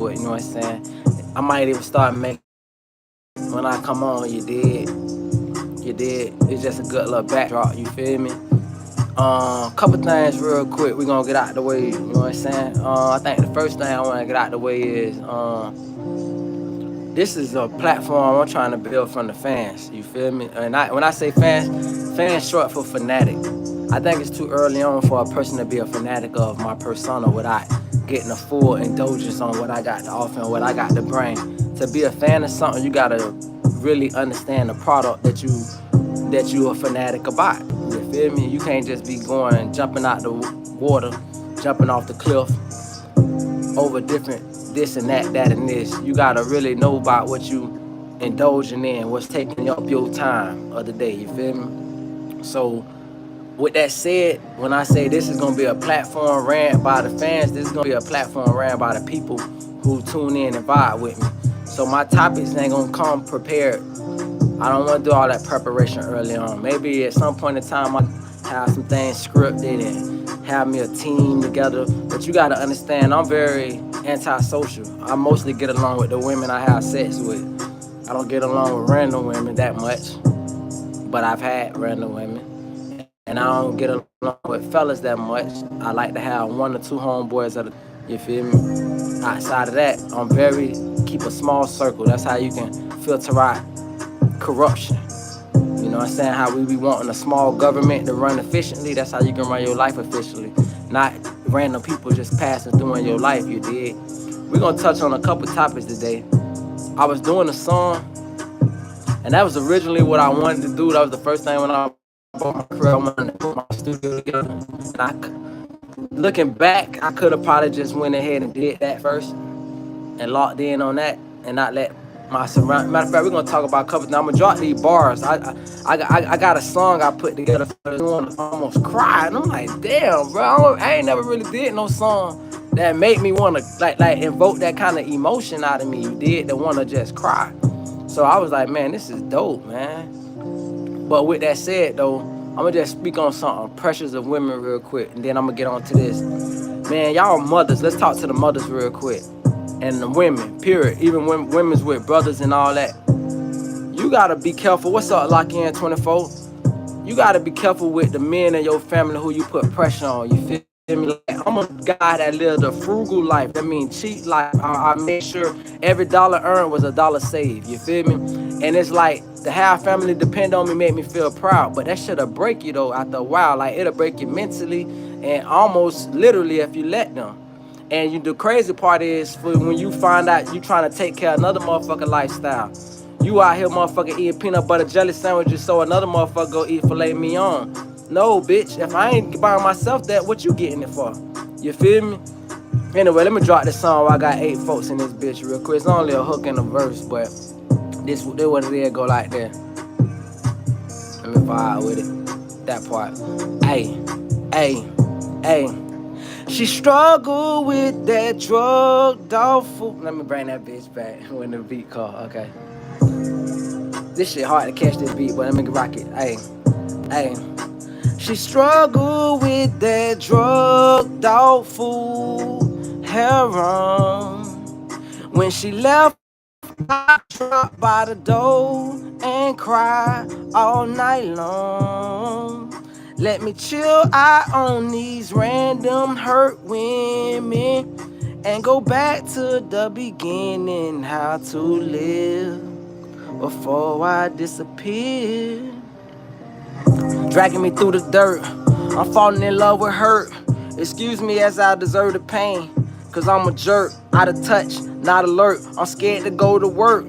it, you know what I'm saying? I might even start making when I come on, you did. You did. It's just a good little backdrop, you feel me? Couple things real quick. We gonna get out the way. You know what I'm saying? I think the first thing I want to get out the way is this is a platform I'm trying to build from the fans. You feel me? And when I say fans, fans short for fanatic. I think it's too early on for a person to be a fanatic of my persona without getting a full indulgence on what I got to offer and what I got to bring. To be a fan of something, you gotta really understand the product that you a fanatic about. You feel me? You can't just be going and jumping out the water, jumping off the cliff over different this and that and this. You gotta really know about what you indulging in, what's taking up your time of the day. You feel me? So with that said, when I say this is gonna be a platform ran by the fans, this is gonna be a platform ran by the people who tune in and vibe with me. So my topics ain't gonna come prepared. I don't want to do all that preparation early on. Maybe at some point in time I have some things scripted and have me a team together. But you gotta understand, I'm very antisocial. I mostly get along with the women I have sex with. I don't get along with random women that much, but I've had random women. And I don't get along with fellas that much. I like to have one or two homeboys at a, you feel me? Outside of that, I'm very keep a small circle. That's how you can filter out corruption. You know what I'm saying? How we be wanting a small government to run efficiently. That's how you can run your life efficiently. Not random people just passing through in your life, you did. We're gonna touch on a couple topics today. I was doing a song, and that was originally what I wanted to do. That was the first thing when I bought my career. I wanted to put my studio together. And looking back, I could have probably just went ahead and did that first and locked in on that and not let my surround. Matter of fact, we're gonna talk about a couple. Now I'm gonna drop these bars. I got a song I put together for this one. Almost cried. I'm like, damn, bro. I ain't never really did no song that made me wanna like invoke that kind of emotion out of me. You did that wanna just cry. So I was like, man, this is dope, man. But with that said, though, I'm gonna just speak on something. Pressures of women real quick, and then I'm gonna get on to this. Man, y'all mothers. Let's talk to the mothers real quick. And the women, period. Even women's with brothers and all that. You gotta be careful. What's up, Lock In 24? You gotta be careful with the men in your family who you put pressure on. You feel me? Like, I'm a guy that lived a frugal life. That means cheap life. I made sure every dollar earned was a dollar saved. You feel me? And it's like to have family depend on me made me feel proud. But that shit'll break you though after a while. Like it'll break you mentally and almost literally if you let them. And the crazy part is for when you find out you trying to take care of another motherfucker lifestyle. You out here motherfucker eating peanut butter jelly sandwiches so another motherfucker go eat filet mignon. No, bitch. If I ain't buying myself that, what you getting it for? You feel me? Anyway, let me drop this song. I got 8 folks in this bitch real quick. It's only a hook and a verse, but this what it is go like that. Let me vibe with it. That part. Hey, hey, hey. She struggled with that drug dog food. Let me bring that bitch back when the beat call. Okay. This shit hard to catch this beat, but let me rock it. Hey, hey. She struggled with that drug dog food heroin. When she left, I dropped by the door and cried all night long. Let me chill out on these random hurt women and go back to the beginning, how to live before I disappear. Dragging me through the dirt, I'm falling in love with hurt. Excuse me as I deserve the pain, cause I'm a jerk, out of touch, not alert. I'm scared to go to work.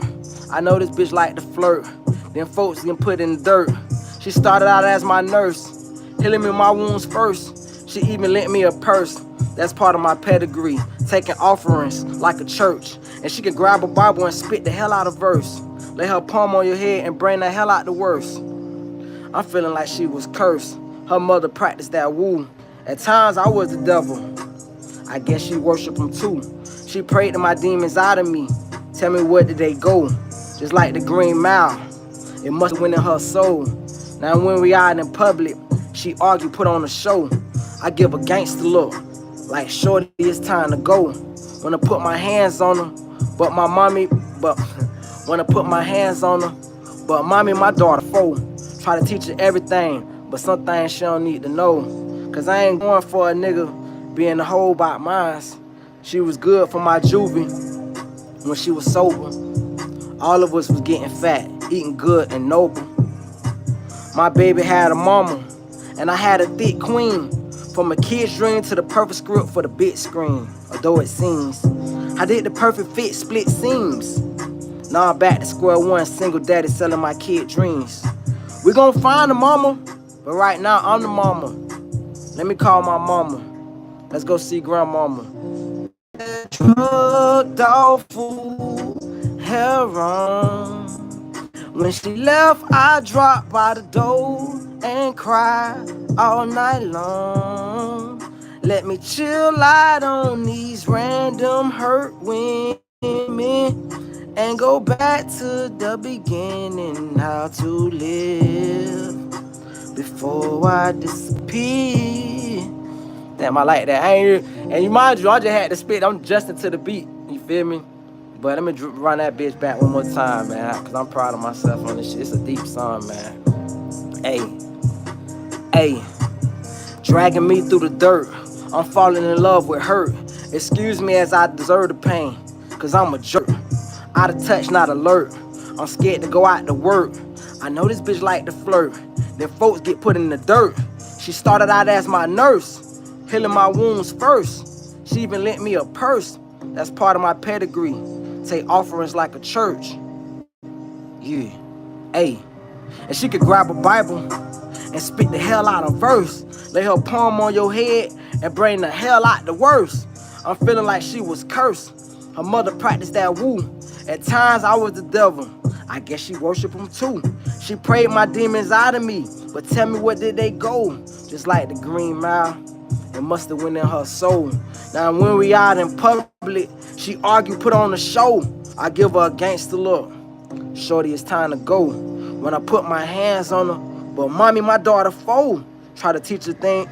I know this bitch like to flirt, then folks get put in the dirt. She started out as my nurse, healing me my wounds first. She even lent me a purse. That's part of my pedigree. Taking offerings like a church. And she can grab a Bible and spit the hell out of verse. Lay her palm on your head and bring the hell out the worst. I'm feeling like she was cursed. Her mother practiced that woo. At times I was the devil. I guess she worshiped him too. She prayed to my demons out of me. Tell me where did they go? Just like the Green Mile. It must have went in her soul. Now when we out in public, she argue, put on a show. I give a gangster look, Like shorty, it's time to go. Wanna put my hands on her, but my mommy, but wanna put my hands on her, but mommy, my daughter foe. Try to teach her everything, but some things she don't need to know. Cause I ain't going for a nigga being a hoe by mine. She was good for my juvie when she was sober. All of us was getting fat, eating good and noble. My baby had a mama, and I had a thick queen. From a kid's dream to the perfect script for the big screen. Although it seems I did the perfect fit, split seams. Now I'm back to square one, single daddy selling my kid dreams. We gon' find the mama, but right now I'm the mama. Let me call my mama. Let's go see grandmama. Drugged off food, heroin. When she left, I dropped by the door and cried all night long. Let me chill out on these random hurt women and go back to the beginning, how to live before I disappear. Damn, I like that. And you mind you, I just had to spit. I'm adjusting to the beat. You feel me? But let me run that bitch back one more time, man, cause I'm proud of myself on this shit. It's a deep song, man. Hey, dragging me through the dirt. I'm falling in love with hurt. Excuse me as I deserve the pain, cause I'm a jerk. Out of touch, not alert. I'm scared to go out to work. I know this bitch like to flirt. Then folks get put in the dirt. She started out as my nurse, healing my wounds first. She even lent me a purse. That's part of my pedigree. Take offerings like a church. Yeah. Hey. And she could grab a Bible and spit the hell out of verse. Lay her palm on your head and bring the hell out the worst. I'm feeling like she was cursed. Her mother practiced that woo. At times I was the devil. I guess she worshiped him too. She prayed my demons out of me. But tell me, where did they go? Just like the Green Mile, it must have went in her soul. Now when we out in public, she argue, put on a show. I give her a gangster look. Shorty, it's time to go. When I put my hands on her, but mommy, my daughter foe. Try to teach her thing.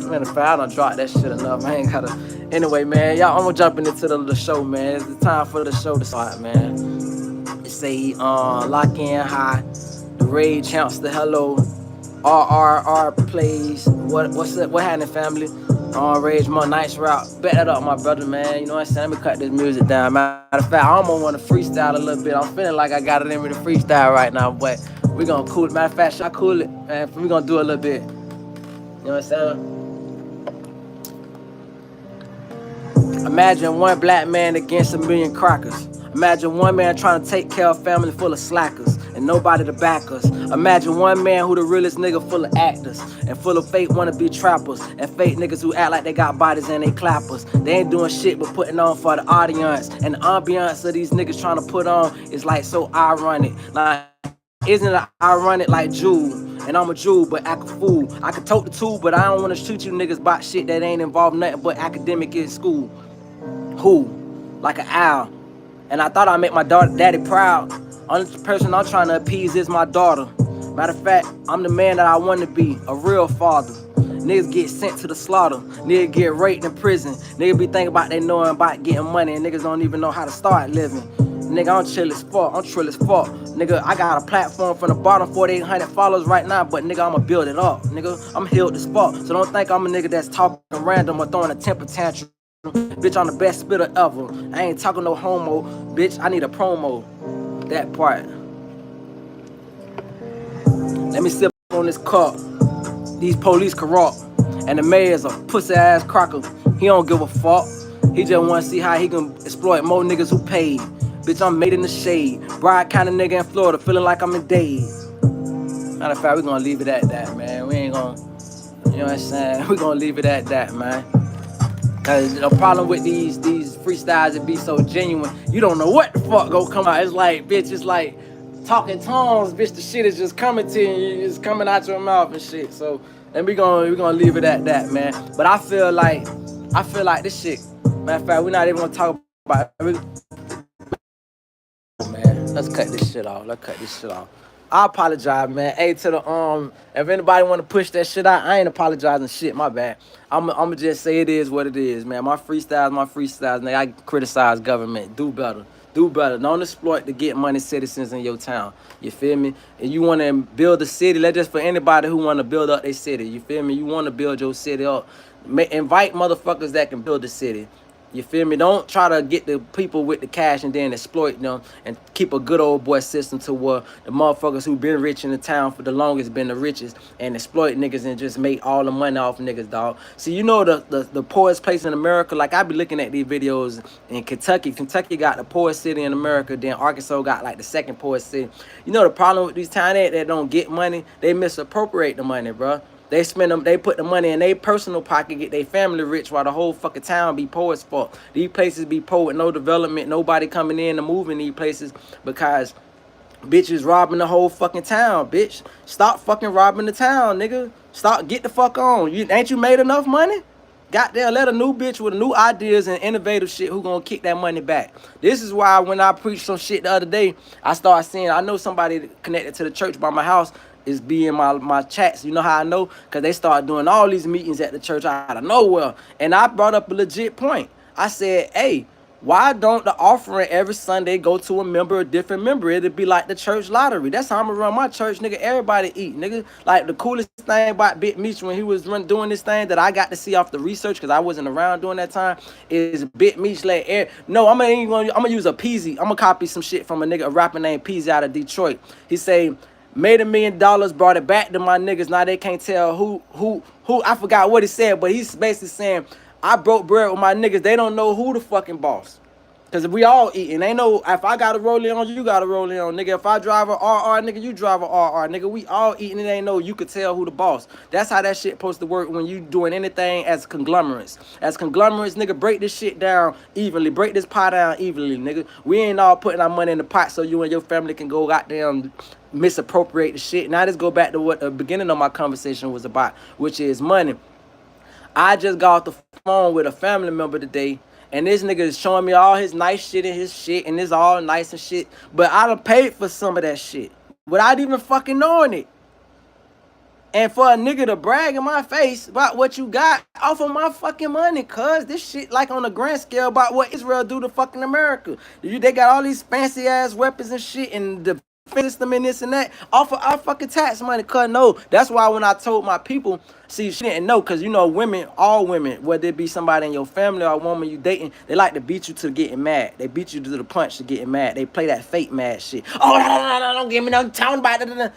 Man, if I don't drop that shit enough, I ain't gotta. Anyway, man, y'all, I'm gonna jump into the show, man. It's the time for the show to start, man. It say, lock in high. The Rage Hamster, hello. RRR plays. What's up? What happening, family? Rage, my nice route. Bet that up, my brother, man. You know what I'm saying? Let me cut this music down. Matter of fact, I almost want to freestyle a little bit. I'm feeling like I got it in me to freestyle right now, but we gonna cool it. Matter of fact, should I cool it? Man, we gonna do a little bit. You know what I'm saying? Imagine one black man against a million crackers. Imagine one man trying to take care of a family full of slackers and nobody to back us. Imagine one man who the realest nigga full of actors and full of fake wannabe trappers and fake niggas who act like they got bodies and they clappers. They ain't doing shit but putting on for the audience. And the ambiance of these niggas trying to put on is like so ironic. Like, isn't it ironic like Jew? And I'm a Jew, but act a fool. I can tote the tool, but I don't want to shoot you niggas about shit that ain't involved nothing but academic in school. Who? Like an owl. And I thought I'd make my daddy proud. Only person I'm trying to appease is my daughter. Matter of fact, I'm the man that I want to be, a real father. Niggas get sent to the slaughter. Niggas get raped in prison. Niggas be thinking about they knowing about getting money, and niggas don't even know how to start living. Nigga, I'm chill as fuck. I'm trill as fuck. Nigga, I got a platform from the bottom, 4,800 followers right now, but nigga, I'ma build it up. Nigga, I'm healed as fuck. So don't think I'm a nigga that's talking random or throwing a temper tantrum. Bitch, I'm the best spitter ever. I ain't talking no homo. Bitch, I need a promo. That part. Let me sip on this cup. These police corrupt. And the mayor's a pussy ass cracker. He don't give a fuck. He just wanna see how he can exploit more niggas who paid. Bitch, I'm made in the shade. Bride kind of nigga in Florida, feeling like I'm in days. Matter of fact, we gonna leave it at that, man. We ain't gonna, you know what I'm saying? We gonna leave it at that, man. Cause the problem with these freestyles, it be so genuine. You don't know what the fuck gonna come out. It's like, bitch, it's like talking tongues, bitch. The shit is just coming to you, it's coming out your mouth and shit. So, and we gonna leave it at that, man. But I feel like this shit. Matter of fact, we're not even gonna talk about it. Man, let's cut this shit off. I apologize, man. Hey, to the if anybody want to push that shit out, I ain't apologizing. Shit, my bad. I'm just say it is what it is, man. My freestyles. Nigga, I criticize government. Do better. Do better. Don't exploit to get money citizens in your town. You feel me? And you want to build a city. That's just for anybody who want to build up their city. You feel me? You want to build your city up. Invite motherfuckers that can build the city. You feel me? Don't try to get the people with the cash and then exploit them and keep a good old boy system to where the motherfuckers who been rich in the town for the longest been the richest and exploit niggas and just make all the money off niggas, dog. See, you know the poorest place in America, like I be looking at these videos in Kentucky. Kentucky got the poorest city in America, then Arkansas got like the second poorest city. You know the problem with these towns that don't get money, they misappropriate the money, bro. They spend them. They put the money in their personal pocket, get their family rich, while the whole fucking town be poor as fuck. These places be poor with no development, nobody coming in to move in these places because bitches robbing the whole fucking town. Bitch, stop fucking robbing the town, nigga. Stop, get the fuck on. Ain't you made enough money? Goddamn, let a new bitch with new ideas and innovative shit who gonna kick that money back. This is why when I preached some shit the other day, I started seeing, I know somebody connected to the church by my house is being my chats. You know how I know? Because they start doing all these meetings at the church out of nowhere. And I brought up a legit point. I said, hey, why don't the offering every Sunday go to a different member? It'd be like the church lottery. That's how I'm gonna run my church, nigga. Everybody eat, nigga. Like the coolest thing about Big Meech when he was doing this thing that I got to see off the research because I wasn't around during that time is Big Meech let air. No, I'm gonna use a Peasy. I'm gonna copy some shit from a rapper named Peasy out of Detroit. He say, made $1 million, brought it back to my niggas. Now they can't tell who. I forgot what he said, but he's basically saying, I broke bread with my niggas. They don't know who the fucking boss. Cause we all eating. Ain't no, if I got a rolling on, you got a rolling on, nigga. If I drive a RR, nigga, you drive a RR, nigga. We all eating. It ain't no, you could tell who the boss. That's how that shit supposed to work when you doing anything as conglomerates. As conglomerates, nigga, break this shit down evenly. Break this pot down evenly, nigga. We ain't all putting our money in the pot so you and your family can go goddamn misappropriate the shit. Now let's go back to what the beginning of my conversation was about, which is money. I just got off the phone with a family member today, and this nigga is showing me all his nice shit and his shit, and it's all nice and shit. But I done paid for some of that shit without even fucking knowing it. And for a nigga to brag in my face about what you got off of my fucking money, cuz this shit like on a grand scale about what Israel do to fucking America. They got all these fancy ass weapons and shit and the system and this and that off of our fucking tax money, cuz no. That's why when I told my people, see, she didn't know, cuz you know women, all women, whether it be somebody in your family or a woman you dating, they like to beat you to getting mad. They beat you to the punch to getting mad. They play that fake mad shit. Oh, no, don't give me no talking about it.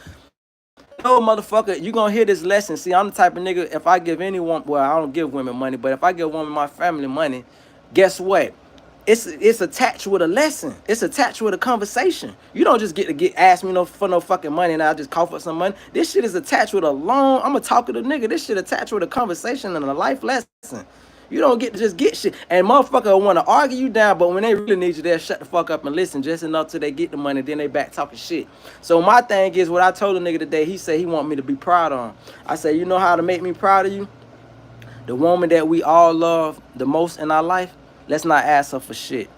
No, motherfucker, you gonna hear this lesson. See, I'm the type of nigga, if I give anyone, well, I don't give women money, but if I give a woman my family money, guess what? It's attached with a lesson. It's attached with a conversation. You don't just get to ask me for no fucking money and I just call for some money. This shit is attached with a long, I'm a talkative nigga. This shit attached with a conversation and a life lesson. You don't get to just get shit. And motherfucker want to argue you down, but when they really need you, they'll shut the fuck up and listen just enough till they get the money, then they back talking shit. So my thing is, what I told a nigga today, he said he want me to be proud of him. I said, you know how to make me proud of you? The woman that we all love the most in our life, let's not ask her for shit.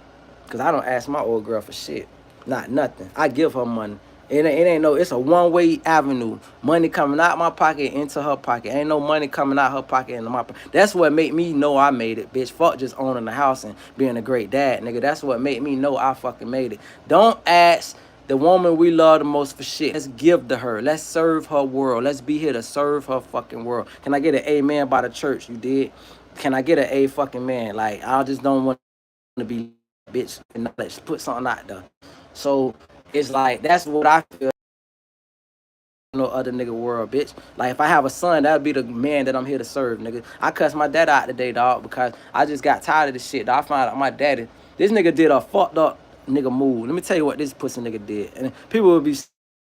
Because I don't ask my old girl for shit. Not nothing. I give her money. It ain't no, it's a one-way avenue. Money coming out my pocket into her pocket. Ain't no money coming out her pocket into my pocket. That's what made me know I made it, bitch. Fuck just owning the house and being a great dad, nigga. That's what made me know I fucking made it. Don't ask the woman we love the most for shit. Let's give to her. Let's serve her world. Let's be here to serve her fucking world. Can I get an amen by the church? You did? Can I get an a fucking man? Like, I just don't want to be bitch and let's put something out there. So it's like, that's what I feel. No other nigga world, bitch. Like, if I have a son, that'll be the man that I'm here to serve, nigga. I cussed my dad out today, dog, because I just got tired of this shit, dog. I found out my daddy, this nigga did a fucked up nigga move. Let me tell you what this pussy nigga did. And people will be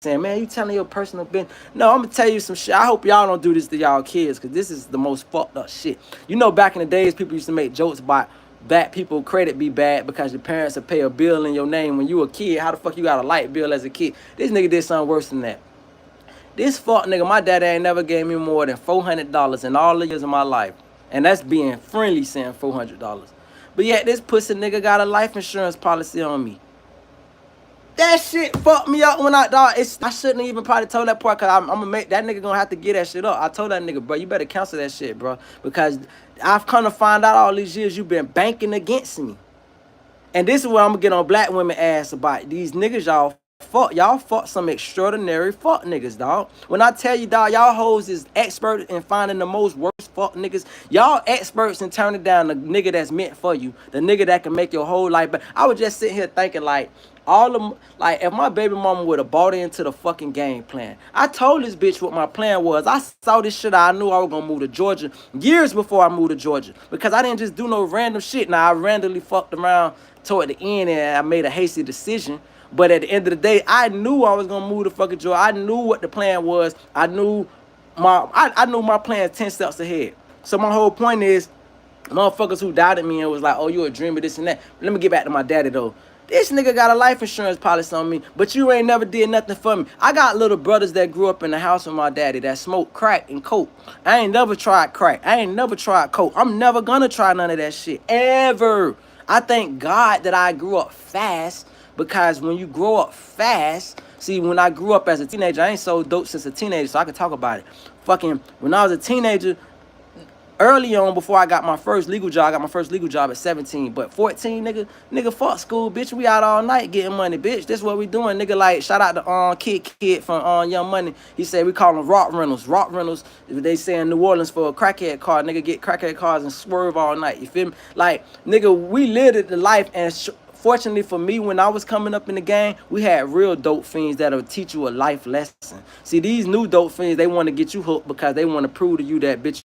saying, man, you telling your personal business. No, I'm gonna tell you some shit. I hope y'all don't do this to y'all kids, because this is the most fucked up shit. You know, back in the days, people used to make jokes about bad people credit be bad because your parents will pay a bill in your name when you a kid. How the fuck you got a light bill as a kid? This nigga did something worse than that. This fuck nigga, my daddy ain't never gave me more than $400 in all the years of my life. And that's being friendly saying $400. But yet this pussy nigga got a life insurance policy on me. That shit fucked me up when I shouldn't even probably told that part because I'm gonna make that nigga gonna have to get that shit up. I told that nigga, bro, you better cancel that shit, bro, because I've come to find out all these years you've been banking against me. And this is what I'm gonna get on black women ass about. These niggas y'all fuck some extraordinary fuck niggas, dog. When I tell you, dog, y'all hoes is expert in finding the most worst fuck niggas. Y'all experts in turning down the nigga that's meant for you, the nigga that can make your whole life. But I was just sitting here thinking, like, all of like, if my baby mama would have bought into the fucking game plan. I told this bitch what my plan was. I saw this shit. I knew I was gonna move to Georgia years before I moved to Georgia because I didn't just do no random shit. Now I randomly fucked around toward the end and I made a hasty decision. But at the end of the day, I knew I was gonna move to fucking Georgia. I knew what the plan was. I knew my plan 10 steps ahead. So my whole point is, motherfuckers who doubted me and was like, oh, you a dreamer, this and that. Let me get back to my daddy though. This nigga got a life insurance policy on me, but you ain't never did nothing for me. I got little brothers that grew up in the house with my daddy that smoked crack and coke. I ain't never tried crack. I ain't never tried coke. I'm never gonna try none of that shit, ever. I thank God that I grew up fast, because when you grow up fast, see, when I grew up as a teenager, I ain't sold dope since a teenager, so I can talk about it. Fucking, when I was a teenager, early on, before I got my first legal job, I got my first legal job at 17. But 14, nigga, fuck school, bitch. We out all night getting money, bitch. That's what we doing, nigga. Like, shout out to Kid from Young Money. He said we call them rock rentals. Rock rentals, they say in New Orleans for a crackhead car. Nigga get crackhead cars and swerve all night. You feel me? Like, nigga, we lived the life, and fortunately for me, when I was coming up in the game, we had real dope fiends that'll teach you a life lesson. See, these new dope fiends, they want to get you hooked because they want to prove to you that, bitch.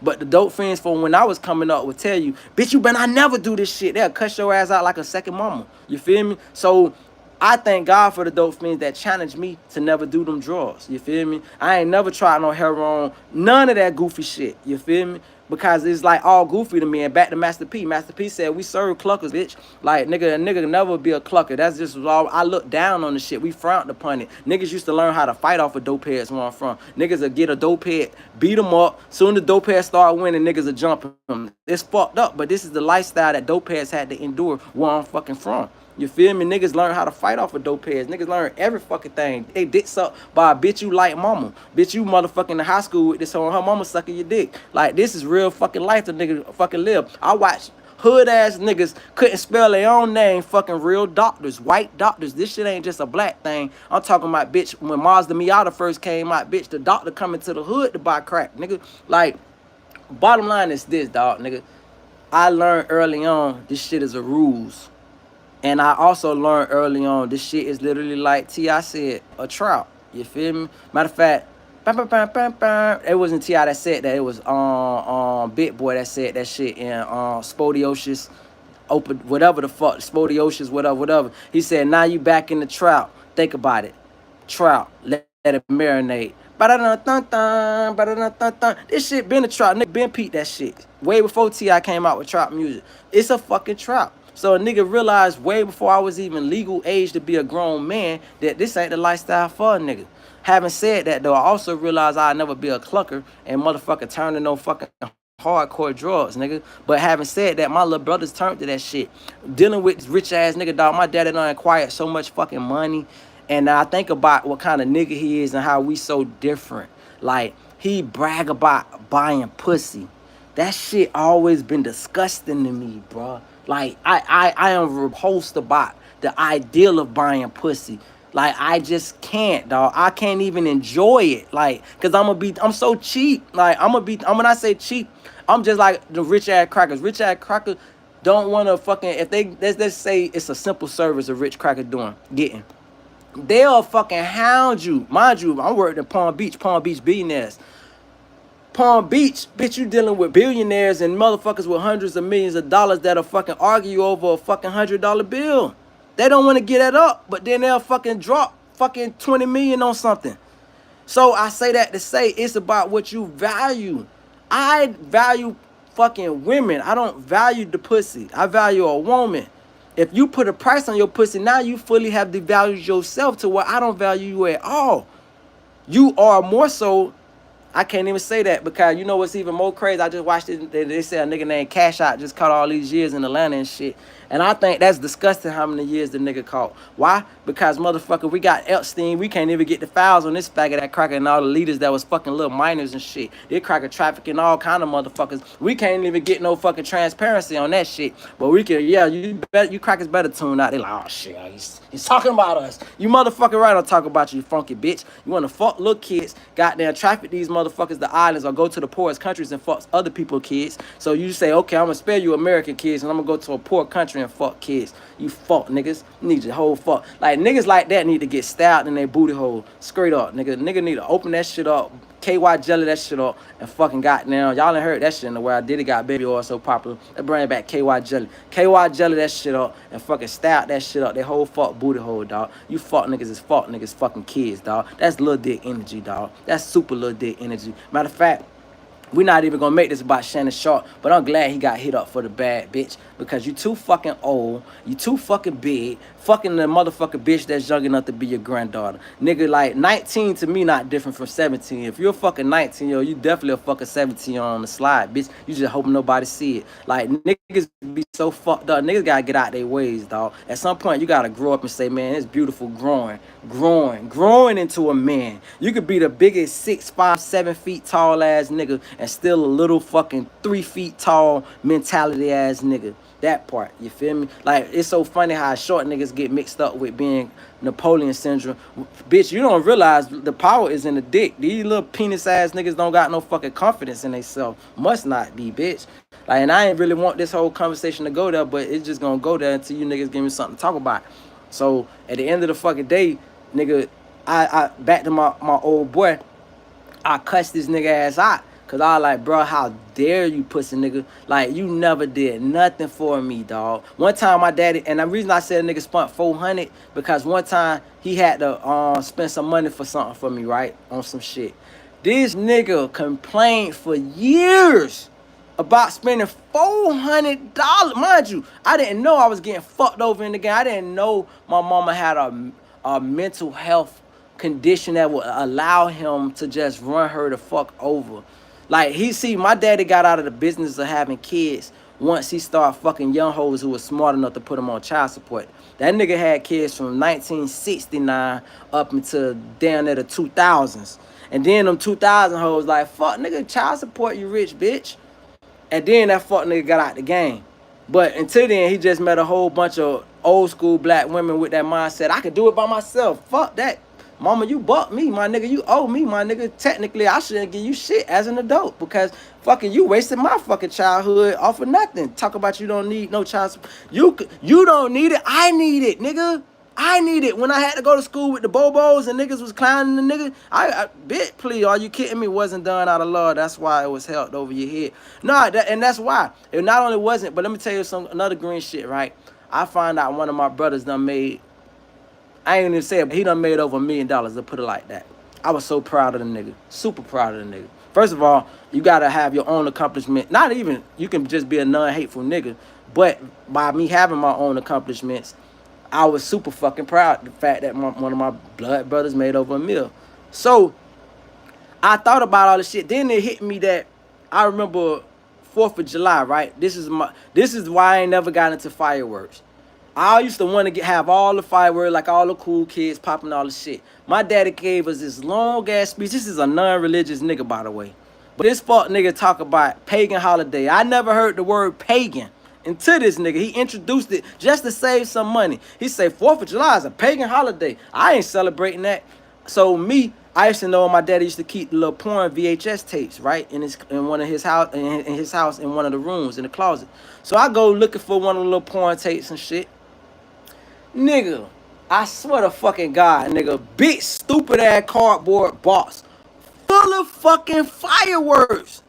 But the dope friends from when I was coming up would tell you, bitch, you better not never do this shit. They'll cuss your ass out like a second mama. You feel me? So I thank God for the dope friends that challenged me to never do them drugs. You feel me? I ain't never tried no heroin, none of that goofy shit. You feel me? Because it's like all goofy to me. And back to Master P. Master P said we serve cluckers, bitch. Like, nigga, a nigga never be a clucker. That's just all. I look down on the shit. We frowned upon it. Niggas used to learn how to fight off of dope heads where I'm from. Niggas will get a dope head, beat them up. Soon the dope heads start winning, niggas will jump them. It's fucked up, but this is the lifestyle that dope heads had to endure where I'm fucking from. You feel me? Niggas learn how to fight off of dope heads. Niggas learn every fucking thing. They dick suck by a bitch you like mama. Bitch you motherfucking in high school with this whole her mama sucking your dick. Like, this is real fucking life the nigga fucking live. I watch hood ass niggas couldn't spell their own name, fucking real doctors, white doctors. This shit ain't just a black thing. I'm talking about, bitch, when Mazda Miata first came out, bitch, the doctor coming to the hood to buy crack, nigga. Like, bottom line is this, dog, nigga. I learned early on this shit is a ruse. And I also learned early on, this shit is literally like T.I. said, a trout. You feel me? Matter of fact, it wasn't T.I. that said that. It was Big Boy that said that shit in Spodiosis, open, whatever the fuck, Spodiosis, whatever. He said, now you back in the trout. Think about it. Trout. Let it marinate. This shit been a trout. Nigga been peeped that shit. Way before T.I. came out with trout music. It's a fucking trout. So a nigga realized way before I was even legal age to be a grown man that this ain't the lifestyle for a nigga. Having said that though, I also realized I'd never be a clucker and motherfucker turn to no fucking hardcore drugs, nigga. But having said that, my little brothers turned to that shit. Dealing with rich ass nigga, dog. My daddy done acquired so much fucking money. And I think about what kind of nigga he is and how we so different. Like, he brag about buying pussy. That shit always been disgusting to me, bro. Like, I am repulsed about the ideal of buying pussy. Like, I just can't, dog. I can't even enjoy it. Like, cause I'm so cheap. Like, when I say cheap, I'm just like the rich ass crackers. Rich ass crackers don't want to fucking, if they, let's say it's a simple service a rich cracker getting. They'll fucking hound you. Mind you, I'm working in Palm Beach billionaires. Palm Beach, bitch, you dealing with billionaires and motherfuckers with hundreds of millions of dollars that'll fucking argue over a fucking $100 bill. They don't want to get that up, but then they'll fucking drop fucking 20 million on something. So I say that to say it's about what you value. I value fucking women. I don't value the pussy. I value a woman. If you put a price on your pussy, now you fully have devalued yourself to where I don't value you at all. You are more so, I can't even say that because you know what's even more crazy? I just watched it. They say a nigga named Cash Out just caught all these years in Atlanta and shit. And I think that's disgusting how many years the nigga caught. Why? Because motherfucker, we got Epstein. We can't even get the files on this faggot that cracker and all the leaders that was fucking little minors and shit. They cracker trafficking all kind of motherfuckers. We can't even get no fucking transparency on that shit. But we can, yeah, you crackers better tune out. They like, oh shit, he's talking about us. You motherfucking right, I'll talk about you funky bitch. You wanna fuck little kids, goddamn traffic these motherfuckers to islands or go to the poorest countries and fuck other people's kids. So you say, okay, I'm gonna spare you American kids and I'm gonna go to a poor country and fuck kids. You fuck niggas. You need your whole fuck. Like niggas like that need to get stabbed in their booty hole. Straight up, nigga. Nigga need to open that shit up. KY jelly that shit up and fucking goddamn. Y'all ain't heard that shit in the world. Diddy got baby oil so popular. They bring back KY jelly. KY jelly that shit up and fucking stab that shit up. They whole fuck booty hole, dog. You fuck niggas is fuck niggas fucking kids, dog. That's little dick energy, dog. That's super little dick energy. Matter of fact, we're not even gonna make this about Shannon Sharp, but I'm glad he got hit up for the bad bitch because you too fucking old, you too fucking big, fucking the motherfucking bitch that's young enough to be your granddaughter. Nigga, like 19 to me not different from 17. If you're a fucking 19-year-old, you definitely a fucking 17-year-old on the slide, bitch. You just hoping nobody see it. Like niggas be so fucked up. Niggas gotta get out their ways, dog. At some point you gotta grow up and say, man, it's beautiful growing into a man. You could be the biggest 6, 5, 7 feet tall ass nigga and still a little fucking 3 feet tall mentality ass nigga. That part, you feel me? Like, it's so funny how short niggas get mixed up with being Napoleon syndrome. Bitch, you don't realize the power is in the dick. These little penis ass niggas don't got no fucking confidence in themselves. Must not be, bitch. Like, and I ain't really want this whole conversation to go there, but it's just gonna go there until you niggas give me something to talk about. So, at the end of the fucking day, nigga, I back to my old boy, I cussed this nigga ass out. Cause I was like, bro, how dare you, pussy nigga? Like, you never did nothing for me, dog. One time my daddy, and the reason I said a nigga spent 400, because one time he had to spend some money for something for me, right? On some shit. This nigga complained for years about spending $400. Mind you, I didn't know I was getting fucked over in the game. I didn't know my mama had a mental health condition that would allow him to just run her the fuck over. Like, my daddy got out of the business of having kids once he started fucking young hoes who was smart enough to put him on child support. That nigga had kids from 1969 up until down there the 2000s. And then them 2000 hoes like, fuck nigga, child support you rich, bitch. And then that fuck nigga got out the game. But until then, he just met a whole bunch of old school black women with that mindset. I could do it by myself. Fuck that. Mama, you bought me, my nigga. You owe me, my nigga. Technically, I shouldn't give you shit as an adult because fucking you wasted my fucking childhood off of nothing. Talk about you don't need no child support. You don't need it. I need it, nigga. I need it. When I had to go to school with the bobos and niggas was clowning the nigga, I bitch, please, are you kidding me? Wasn't done out of love. That's why it was held over your head. No, and that's why. It not only wasn't, but let me tell you another green shit, right? I find out one of my brothers done made, I ain't even say it, but he done made over $1 million, to put it like that. I was so proud of the nigga. Super proud of the nigga. First of all, you gotta have your own accomplishment. Not even, you can just be a non-hateful nigga. But by me having my own accomplishments, I was super fucking proud of the fact that one of my blood brothers made over $1 million. So, I thought about all this shit. Then it hit me that I remember 4th of July, right? This is why I ain't never got into fireworks. I used to want to have all the fireworks, like all the cool kids popping all the shit. My daddy gave us this long ass speech. This is a non-religious nigga, by the way. But this fuck nigga talk about pagan holiday. I never heard the word pagan until this nigga. He introduced it just to save some money. He said 4th of July is a pagan holiday. I ain't celebrating that. So I used to know my daddy used to keep the little porn VHS tapes, right, in one of his house, in his house, in one of the rooms in the closet. So I go looking for one of the little porn tapes and shit. Nigga, I swear to fucking God, nigga, big stupid ass cardboard box full of fucking fireworks.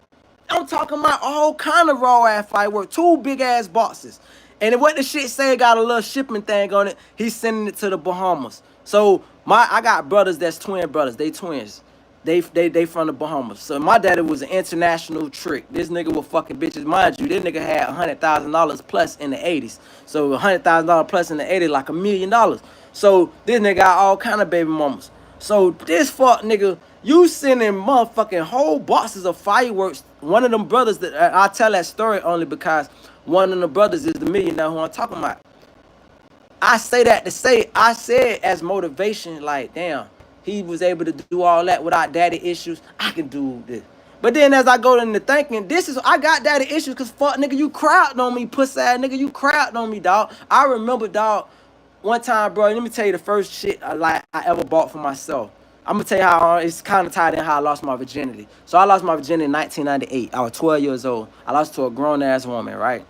I'm talking about all kind of raw ass fireworks, 2 big ass boxes. And what the shit say got a little shipping thing on it. He's sending it to the Bahamas. So I got brothers that's twin brothers. They twins. They from the Bahamas. So my daddy was an international trick. This nigga was fucking bitches. Mind you, this nigga had $100,000 plus in the 80s. So $100,000 plus in the 80s, like $1 million. So this nigga got all kind of baby mamas. So this fuck nigga You sending motherfucking whole boxes of fireworks. One of them brothers that I tell that story only because one of the brothers is the millionaire who I'm talking about. I say that to say I said as motivation, like damn, he was able to do all that without daddy issues. I can do this. But then as I go into thinking, this is I got daddy issues because fuck nigga, you crowded on me, pussy ass nigga, you crowded on me, dog. I remember, dog, one time, bro. Let me tell you the first shit like I ever bought for myself. I'm gonna tell you how it's kind of tied in how I lost my virginity. So I lost my virginity in 1998. I was 12 years old. I lost to a grown ass woman, right?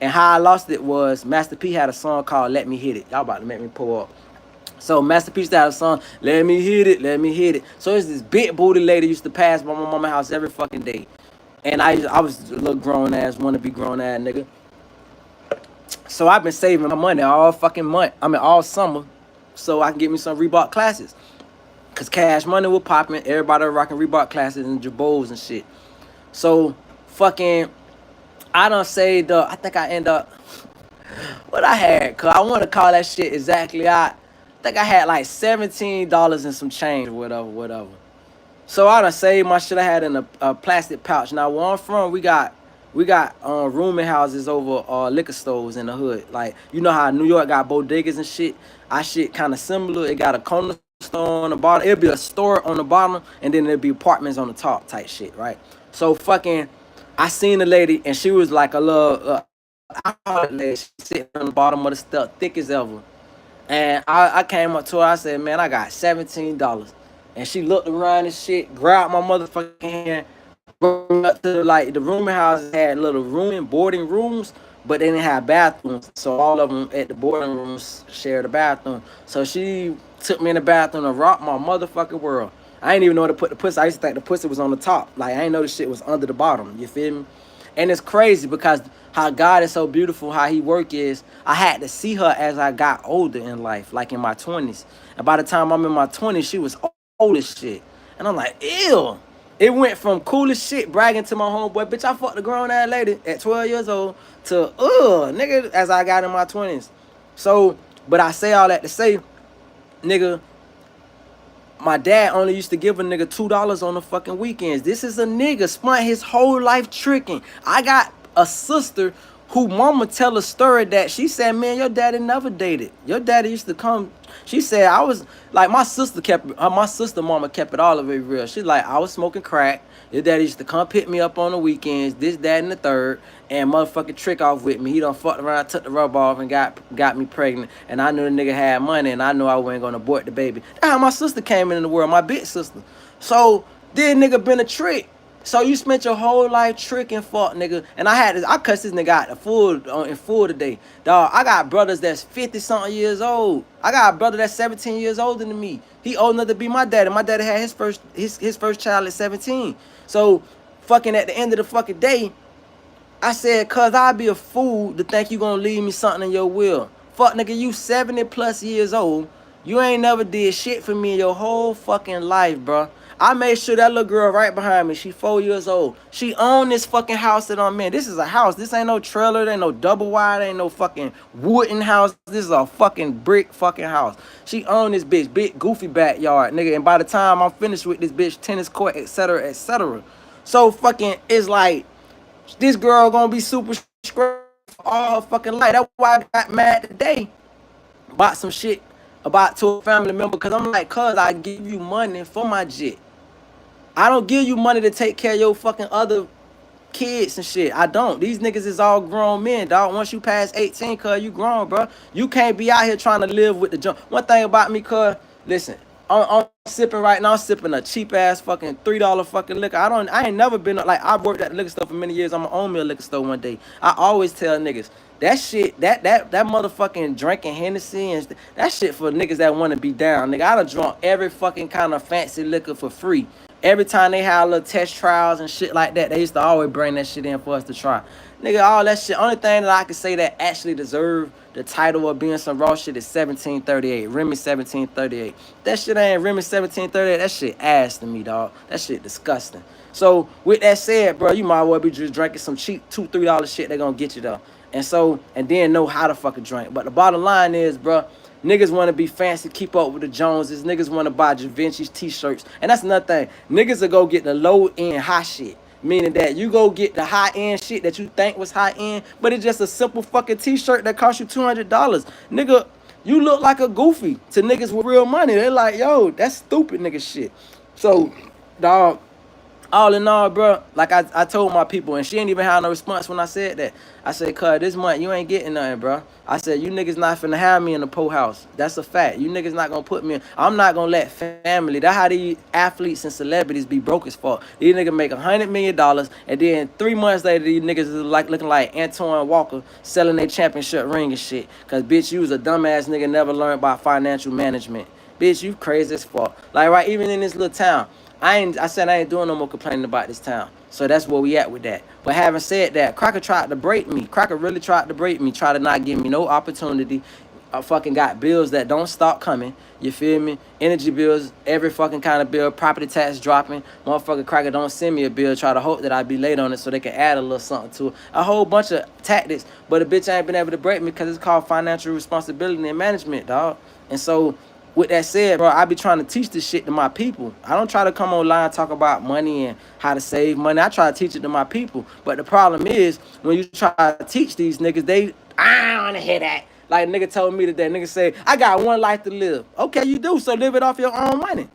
And how I lost it was Master P had a song called Let Me Hit It. Y'all about to make me pull up. So Master P used to have a song, Let Me Hit It, Let Me Hit It. So it's this big booty lady used to pass by my mama's house every fucking day. And I was a little grown ass, wanna be grown ass nigga. So I've been saving my money all fucking month. I mean all summer. So I can get me some Reebok classes. Cause Cash Money was popping. Everybody rocking Reebok classes and Jabos and shit. So fucking I done saved up. I think I end up what I had, cause I want to call that shit exactly. I think I had like $17 and some change, whatever. So I done saved my shit. I had in a plastic pouch. Now where I'm from, we got rooming houses over liquor stores in the hood. Like you know how New York got bodegas and shit. Our shit kind of similar. It got a corner store on the bottom. It'll be a store on the bottom, and then there'll be apartments on the top type shit, right? So fucking, I seen the lady, and she was like a little alcoholic lady. She sitting on the bottom of the step, thick as ever. And I came up to her. I said, "Man, I got $17." And she looked around and shit, grabbed my motherfucking hand, brought me up to like the rooming houses had little rooming boarding rooms, but they didn't have bathrooms. So all of them at the boarding rooms shared a bathroom. So she took me in the bathroom and rocked my motherfucking world. I ain't even know where to put the pussy. I used to think the pussy was on the top. Like I ain't know the shit was under the bottom. You feel me? And it's crazy because how God is so beautiful, how he work is, I had to see her as I got older in life, like in my 20s. And by the time I'm in my 20s, she was old as shit. And I'm like, ew. It went from cool as shit, bragging to my homeboy, bitch, I fucked a grown ass lady at 12 years old, to, nigga, as I got in my 20s. So, but I say all that to say, nigga, my dad only used to give a nigga $2 on the fucking weekends. This is a nigga spent his whole life tricking. I got a sister who mama tell a story that she said, man, your daddy never dated. Your daddy used to come. She said, I was like, my sister mama kept it all of it real. She's like, I was smoking crack. Your daddy used to come pick me up on the weekends, this, that, and the third, and motherfucking trick off with me. He done fucked around, took the rub off, and got me pregnant. And I knew the nigga had money, and I knew I wasn't gonna abort the baby. That's how my sister came into the world, my big sister. So this nigga been a trick. So you spent your whole life tricking, fuck nigga. And I cussed this nigga out in full today. Dog, I got brothers that's 50-something years old. I got a brother that's 17 years older than me. He old enough to be my daddy. My daddy had his first child at 17. So fucking at the end of the fucking day, I said, cuz I'd be a fool to think you gonna leave me something in your will. Fuck nigga, you 70 plus years old. You ain't never did shit for me in your whole fucking life, bro. I made sure that little girl right behind me, she 4 years old. She owned this fucking house that I'm in. This is a house. This ain't no trailer. There ain't no double wide. Ain't no fucking wooden house. This is a fucking brick fucking house. She owned this bitch. Big goofy backyard, nigga. And by the time I'm finished with this bitch, tennis court, etc., etc. So fucking, it's like, this girl gonna be super straight all her fucking life. That's why I got mad today. Bought some shit about to a family member. Cause I'm like, cuz I give you money for my jet. I don't give you money to take care of your fucking other kids and shit. I don't. These niggas is all grown men, dog. Once you pass 18, cuz you grown, bro. You can't be out here trying to live with the junk. One thing about me, cuz, listen, I'm sipping right now. I'm sipping a cheap ass fucking $3 fucking liquor. I ain't never been like, I worked at the liquor store for many years. I'm gonna own me a liquor store one day. I always tell niggas that shit, that motherfucking drinking Hennessy and that shit for niggas that want to be down. Nigga, I done drunk every fucking kind of fancy liquor for free. Every time they had little test trials and shit like that, they used to always bring that shit in for us to try. Nigga, all that shit. Only thing that I can say that actually deserve the title of being some raw shit is 1738. Remy 1738. That shit ain't Remy 1738. That shit ass to me, dog. That shit disgusting. So, with that said, bro, you might well be just drinking some cheap $2, $3 shit they gonna get you though. And then know how to fucking drink. But the bottom line is, bro, Niggas want to be fancy, keep up with the Joneses. Niggas want to buy Givenchy's t-shirts. And that's another thing. Niggas will go get the low-end high shit. Meaning that you go get the high-end shit that you think was high-end, but it's just a simple fucking t-shirt that cost you $200. Nigga, you look like a goofy to niggas with real money. They're like, yo, that's stupid nigga shit. So, dog, all in all, bro, like I told my people, and she ain't even had no response when I said that. I said, cuz, this month you ain't getting nothing, bro. I said, you niggas not finna have me in the po house. That's a fact. You niggas not gonna put me in. I'm not gonna let family. That's how these athletes and celebrities be broke as fuck. These niggas make $100 million, and then 3 months later, these niggas is like looking like Antoine Walker selling their championship ring and shit. Cause bitch, you was a dumbass nigga, never learned about financial management. Bitch, you crazy as fuck. Like, right, even in this little town. I said I ain't doing no more complaining about this town. So that's where we at with that. But having said that, Crocker tried to break me. Crocker really tried to break me. Tried to not give me no opportunity. I fucking got bills that don't stop coming. You feel me? Energy bills, every fucking kind of bill. Property tax dropping. Motherfucker Crocker don't send me a bill. Try to hope that I be late on it so they can add a little something to it. A whole bunch of tactics. But a bitch ain't been able to break me because it's called financial responsibility and management, dog. And so with that said, bro, I be trying to teach this shit to my people. I don't try to come online and talk about money and how to save money. I try to teach it to my people. But the problem is, when you try to teach these niggas, I don't want to hear that. Like a nigga told me today, nigga say, I got one life to live. Okay, you do, so live it off your own money.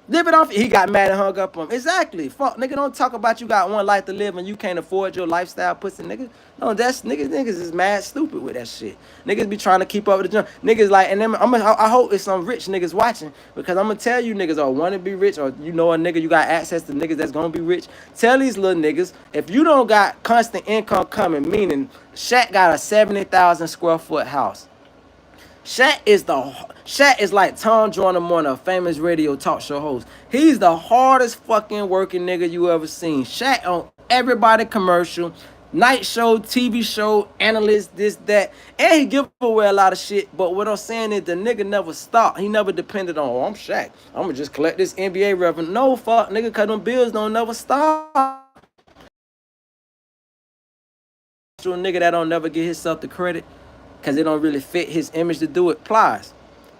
Live it off. He got mad and hung up on him. Exactly. Fuck, nigga, don't talk about you got one life to live and you can't afford your lifestyle, pussy, nigga. No, that's niggas is mad stupid with that shit. Niggas be trying to keep up with the jump. Niggas like, and then I hope it's some rich niggas watching, because I'm gonna tell you niggas or want to be rich, or you know a nigga, you got access to niggas that's gonna be rich. Tell these little niggas, if you don't got constant income coming, meaning Shaq got a 70,000 square foot house. Shaq is like Tom Joyner Moore, a famous radio talk show host. He's the hardest fucking working nigga you ever seen. Shaq on everybody commercial, night show, TV show, analyst, this, that. And he give away a lot of shit. But what I'm saying is the nigga never stopped. He never depended on, oh, I'm Shaq, I'm gonna just collect this NBA revenue. No, fuck, nigga, cause them bills don't never stop. A nigga that don't never give himself the credit because it don't really fit his image to do it, Plies.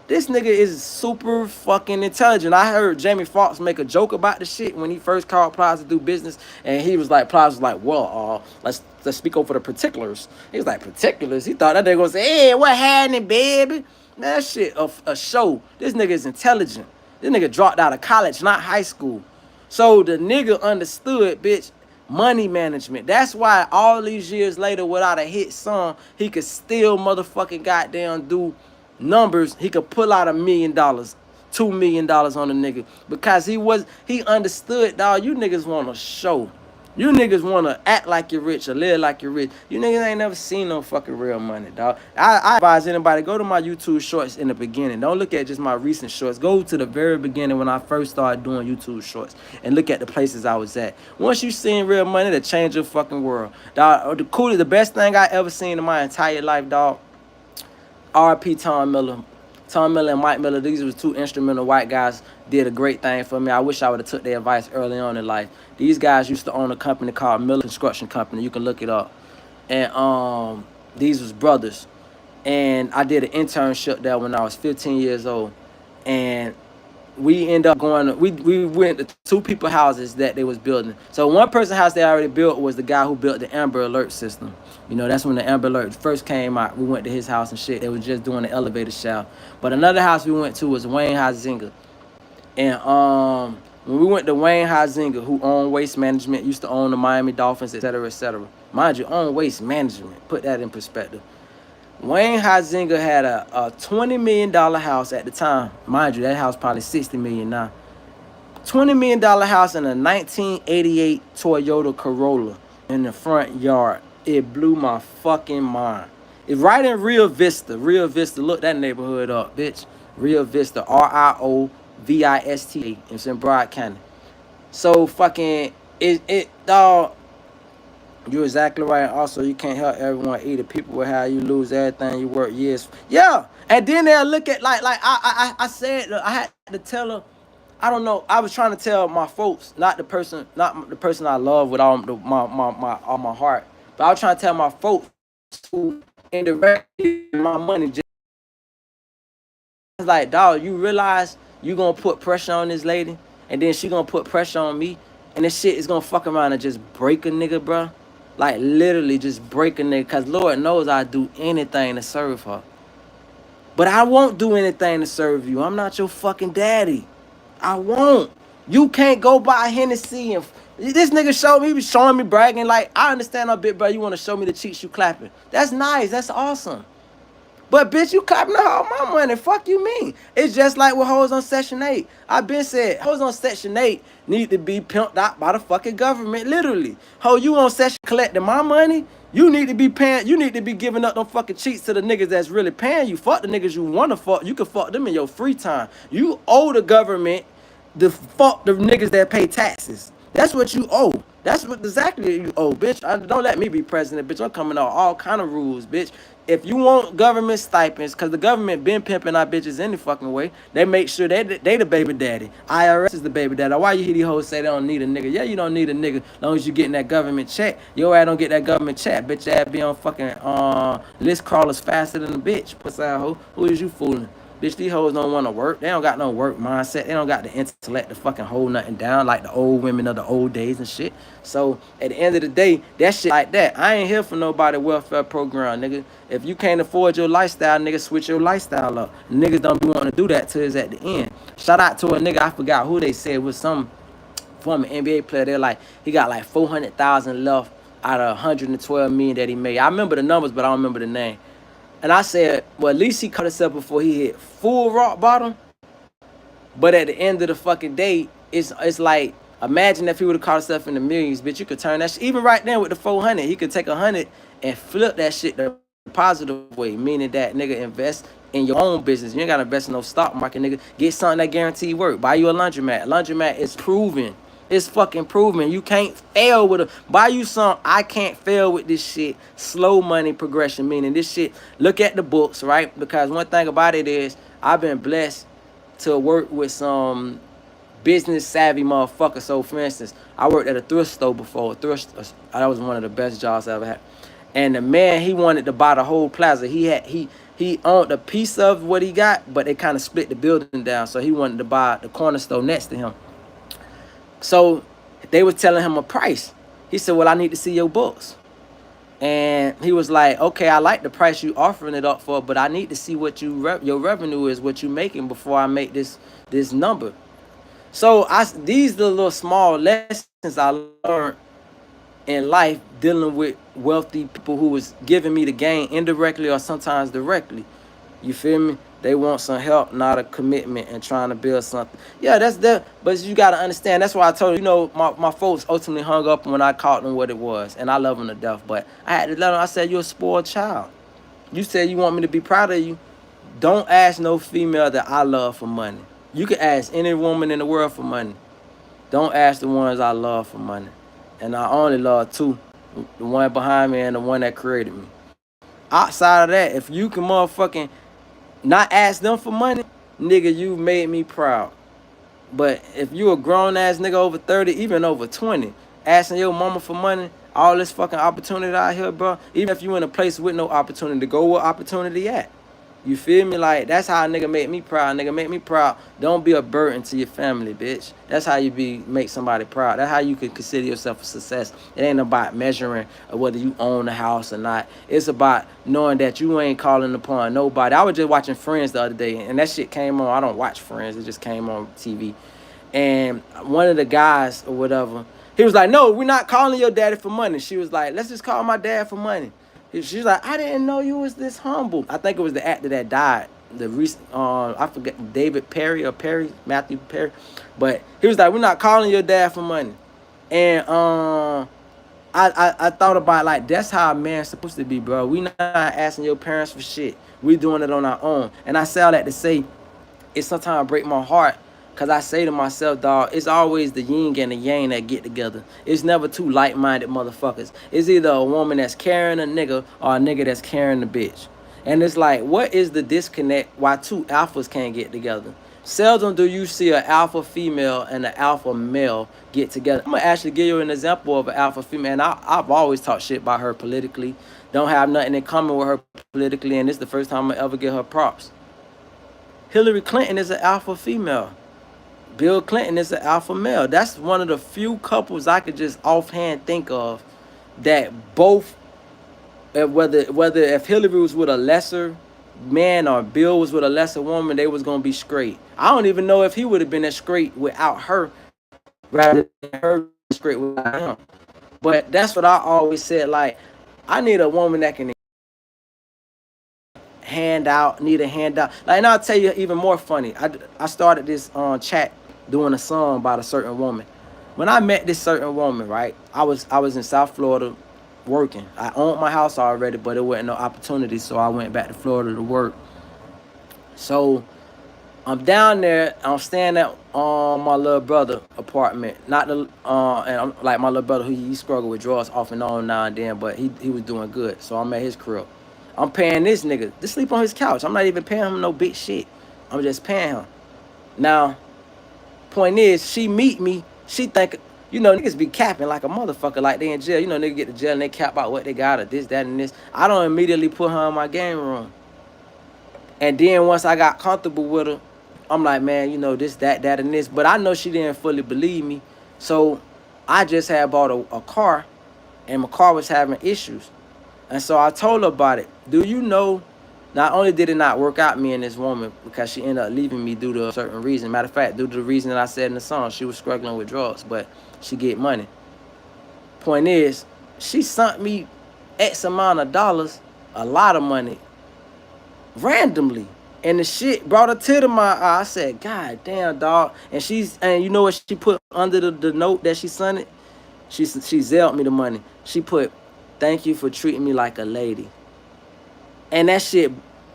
This nigga is super fucking intelligent. I heard Jamie Foxx make a joke about the shit when he first called Plies to do business, and he was like, Plies was like, well, let's speak over the particulars. He was like, particulars? He thought that nigga gonna say, hey, what happening, baby? Man, that shit a show. This nigga is intelligent. This nigga dropped out of college, not high school. So the nigga understood, bitch, money management. That's why all these years later, without a hit song, he could still motherfucking goddamn do numbers. He could pull out $1 million, $2 million on a nigga, because he understood, dog. You niggas want to show. You niggas want to act like you're rich or live like you're rich. You niggas ain't never seen no fucking real money, dog. I advise anybody, go to my YouTube shorts in the beginning. Don't look at just my recent shorts. Go to the very beginning when I first started doing YouTube shorts and look at the places I was at. Once you seen real money, it'll change your fucking world, dog. The best thing I ever seen in my entire life, dog. R.P. Tom Miller. Tom Miller and Mike Miller, these were two instrumental white guys, did a great thing for me. I wish I would have took their advice early on in life. These guys used to own a company called Miller Construction Company. You can look it up. And these was brothers. And I did an internship there when I was 15 years old. And we end up going, we went to two people's houses that they was building. So one person's house they already built was the guy who built the Amber Alert system. You know, that's when the Amber Alert first came out. We went to his house and shit. They was just doing the elevator shaft. But another house we went to was Wayne Huizenga. And when we went to Wayne Huizenga, who owned Waste Management, used to own the Miami Dolphins, et cetera, et cetera. Mind you, own Waste Management. Put that in perspective. Wayne Huizenga had a $20 million house at the time. Mind you, that house probably $60 million now. $20 million house in a 1988 Toyota Corolla in the front yard. It blew my fucking mind. It's right in Rio Vista. Rio Vista. Look that neighborhood up, bitch. Rio Vista. RIOVISTA. It's in Broward County. So fucking dog. You're exactly right. Also, you can't help everyone either. People will have you lose everything you work years. Yeah. And then they'll look at like I said, I had to tell her. I don't know. I was trying to tell my folks, not the person I love with all my heart. But I was trying to tell my folks who indirectly my money just like, dog, you realize you gonna put pressure on this lady, and then she gonna put pressure on me, and this shit is gonna fuck around and just break a nigga, bro. Like literally just break a nigga, cause Lord knows I do anything to serve her. But I won't do anything to serve you. I'm not your fucking daddy. I won't. You can't go buy Hennessy and this nigga showed me, he was showing me bragging like, I understand a bit, bro. You want to show me the cheeks you clapping. That's nice. That's awesome. But bitch, you clapping the whole my money. Fuck you mean? It's just like with hoes on Section 8. I been said, hoes on Section 8 need to be pimped out by the fucking government, literally. Ho, you on Section collecting my money? You need to be paying, you need to be giving up them fucking cheats to the niggas that's really paying you. Fuck the niggas you want to fuck. You can fuck them in your free time. You owe the government the fuck the niggas that pay taxes. That's what you owe. That's what exactly you owe, bitch. Don't let me be president, bitch. I'm coming out all kind of rules, bitch. If you want government stipends, because the government been pimping our bitches any fucking way, they make sure they the baby daddy. IRS is the baby daddy. Why you hear these hoes say they don't need a nigga? Yeah, you don't need a nigga as long as you getting that government check. Your ass don't get that government check. Bitch ass be on fucking list crawlers faster than a bitch. Pussy ass hoe. Who is you fooling? Bitch, these hoes don't want to work. They don't got no work mindset. They don't got the intellect to fucking hold nothing down like the old women of the old days and shit. So, at the end of the day, that shit like that. I ain't here for nobody welfare program, nigga. If you can't afford your lifestyle, nigga, switch your lifestyle up. Niggas don't be wanting to do that to us at the end. Shout out to a nigga, I forgot who they said was some former NBA player. They're like, he got like 400,000 left out of 112 million that he made. I remember the numbers, but I don't remember the name. And I said, well, at least he cut himself before he hit full rock bottom. But at the end of the fucking day, it's like, imagine if he would have caught himself in the millions, bitch. You could turn that shit, even right there with the 400, he could take 100 and flip that shit the positive way, meaning that nigga invest in your own business. You ain't got to invest in no stock market, nigga. Get something that guarantee work. Buy you a laundromat. Laundromat is proven. It's fucking proven. You can't fail with a buy you some. I can't fail with this shit. Slow money progression, meaning this shit. Look at the books, right? Because one thing about it is I've been blessed to work with some business savvy motherfuckers. So for instance, I worked at a thrift store before. That was one of the best jobs I ever had. And the man, he wanted to buy the whole plaza. He owned a piece of what he got, but they kind of split the building down. So he wanted to buy the corner store next to him. So they was telling him a price. He said, well, I need to see your books. And he was like, okay, I like the price you offering it up for, but I need to see what your revenue is, what you making before I make this number. So these are the little small lessons I learned in life dealing with wealthy people who was giving me the gain indirectly or sometimes directly. You feel me? They want some help, not a commitment, and trying to build something. Yeah, that's that. But you got to understand. That's why I told you, my folks ultimately hung up when I caught them what it was. And I love them to death. But I had to let them. I said, you're a spoiled child. You said you want me to be proud of you. Don't ask no female that I love for money. You can ask any woman in the world for money. Don't ask the ones I love for money. And I only love two. The one behind me and the one that created me. Outside of that, if you can motherfucking not ask them for money, nigga, you made me proud. But if you a grown ass nigga over 30, even over 20, asking your mama for money, all this fucking opportunity out here, bro. Even if you in a place with no opportunity, go where opportunity at. You feel me? Like, that's how a nigga make me proud. Nigga, make me proud. Don't be a burden to your family, bitch. That's how you make somebody proud. That's how you can consider yourself a success. It ain't about measuring whether you own the house or not. It's about knowing that you ain't calling upon nobody. I was just watching Friends the other day, and that shit came on. I don't watch Friends. It just came on TV. And one of the guys or whatever, he was like, no, we're not calling your daddy for money. She was like, let's just call my dad for money. She's like, I didn't know you was this humble. I think it was the actor that died. The recent, I forget, Matthew Perry. But he was like, we're not calling your dad for money. And I thought about, like, that's how a man's supposed to be, bro. We not asking your parents for shit. We doing it on our own. And I say all that to say, it sometimes break my heart. Because I say to myself, dog, it's always the yin and the yang that get together. It's never two like-minded motherfuckers. It's either a woman that's carrying a nigga or a nigga that's carrying a bitch. And it's like, what is the disconnect why two alphas can't get together? Seldom do you see an alpha female and an alpha male get together. I'm going to actually give you an example of an alpha female. And I've always talked shit about her politically. Don't have nothing in common with her politically. And this is the first time I'm going to ever give her props. Hillary Clinton is an alpha female. Bill Clinton is an alpha male. That's one of the few couples I could just offhand think of that both, whether if Hillary was with a lesser man or Bill was with a lesser woman, they was gonna be straight. I don't even know if he would have been as straight without her, rather than her straight without him. But that's what I always said. Like, I need a woman that can need a handout. Like, and I'll tell you even more funny. I started this chat doing a song about a certain woman. When I met this certain woman, right? I was in South Florida working. I owned my house already, but it wasn't no opportunity, so I went back to Florida to work. So I'm down there. I'm staying at my little brother apartment. Not the and I'm like my little brother who he struggled with drugs off and on now and then, but he was doing good. So I'm at his crib. I'm paying this nigga to sleep on his couch. I'm not even paying him no big shit. I'm just paying him. Now, point is, she meet me. She think, niggas be capping like a motherfucker, like they in jail. Niggas get to jail and they cap out what they got or this, that, and this. I don't immediately put her in my game room. And then once I got comfortable with her, I'm like, man, this, that, and this. But I know she didn't fully believe me. So I just had bought a car, and my car was having issues. And so I told her about it. Do you know, not only did it not work out me and this woman because she ended up leaving me due to a certain reason. Matter of fact, due to the reason that I said in the song, she was struggling with drugs, but she get money. Point is, she sent me X amount of dollars, a lot of money, randomly. And the shit brought a tear to my eye. I said, God damn, dog. And you know what she put under the note that she sent it? She zelled me the money. She put, thank you for treating me like a lady. And that shit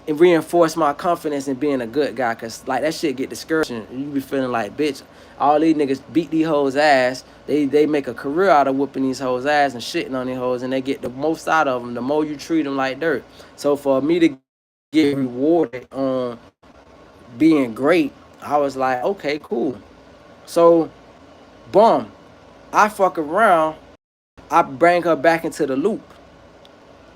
reinforced my confidence in being a good guy. Cause like that shit get discouraging. You be feeling like, bitch, all these niggas beat these hoes ass. They make a career out of whooping these hoes ass and shitting on these hoes. And they get the most out of them the more you treat them like dirt. So for me to get rewarded on being great, I was like, okay, cool. So, boom, I fuck around. I bring her back into the loop.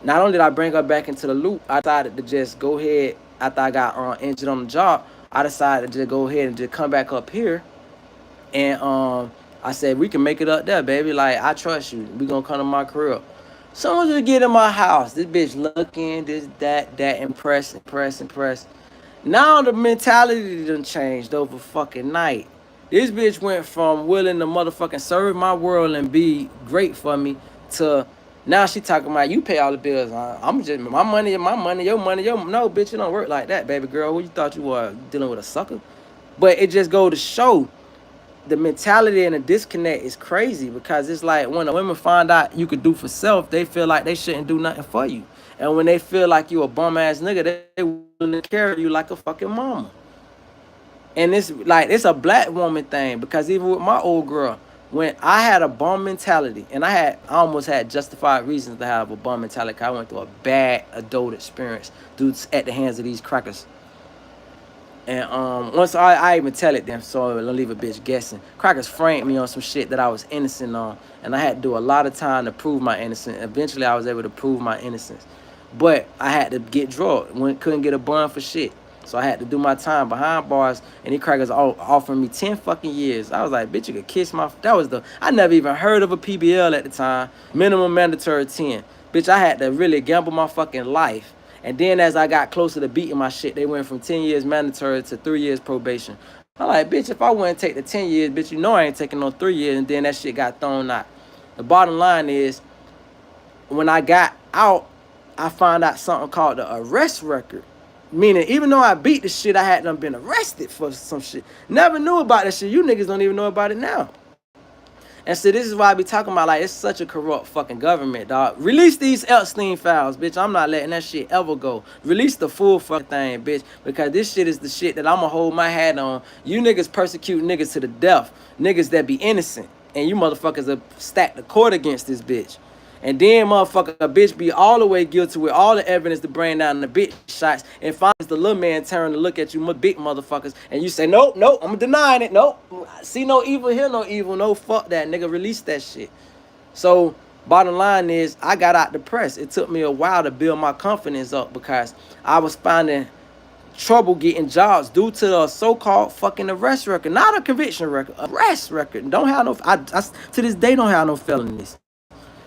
Not only did I bring her back into the loop, I decided to just go ahead, after I got injured on the job, I decided to just go ahead and just come back up here. And I said, we can make it up there, baby. Like, I trust you. We gonna come to my crib. Soon as we get in my house, this bitch looking, this, that, impressed. Now the mentality done changed over fucking night. This bitch went from willing to motherfucking serve my world and be great for me to now she talking about you pay all the bills. I'm just my money, your money. No, bitch, it don't work like that, baby girl. Who you thought you were, dealing with a sucker? But it just go to show the mentality and the disconnect is crazy because it's like when the women find out you could do for self, they feel like they shouldn't do nothing for you. And when they feel like you a bum ass nigga, they willing to carry you like a fucking mama. And it's a black woman thing because even with my old girl, when I had a bum mentality and I almost had justified reasons to have a bum mentality. I went through a bad adult experience at the hands of these crackers. And once I even tell it them, so don't leave a bitch guessing. Crackers framed me on some shit that I was innocent on, and I had to do a lot of time to prove my innocence. Eventually, I was able to prove my innocence, but I had to get drugged. Couldn't get a bond for shit, so I had to do my time behind bars. And these crackers offering me 10 fucking years. I was like, bitch, you could kiss my. I never even heard of a PBL at the time. Minimum mandatory 10. Bitch, I had to really gamble my fucking life. And then as I got closer to beating my shit, they went from 10 years mandatory to 3 years probation. I'm like, bitch, if I wouldn't take the 10 years, bitch, you know I ain't taking no 3 years. And then that shit got thrown out. The bottom line is, when I got out, I found out something called the arrest record. Meaning, even though I beat the shit, I had done been arrested for some shit. Never knew about that shit. You niggas don't even know about it now. And so this is why I be talking about, like, it's such a corrupt fucking government, dog. Release these Epstein files, bitch. I'm not letting that shit ever go. Release the full fucking thing, bitch. Because this shit is the shit that I'm going to hold my hat on. You niggas persecute niggas to the death. Niggas that be innocent. And you motherfuckers have stacked the court against this bitch. And then, motherfucker, a bitch be all the way guilty with all the evidence to bring down the bitch shots. And finds the little man turn to look at you, big motherfuckers. And you say, nope, I'm denying it. Nope. See no evil, hear no evil. No, fuck that, nigga. Release that shit. So, bottom line is, I got out the press. It took me a while to build my confidence up because I was finding trouble getting jobs due to the so-called fucking arrest record, not a conviction record, arrest record. Don't have no. I to this day don't have no felonies.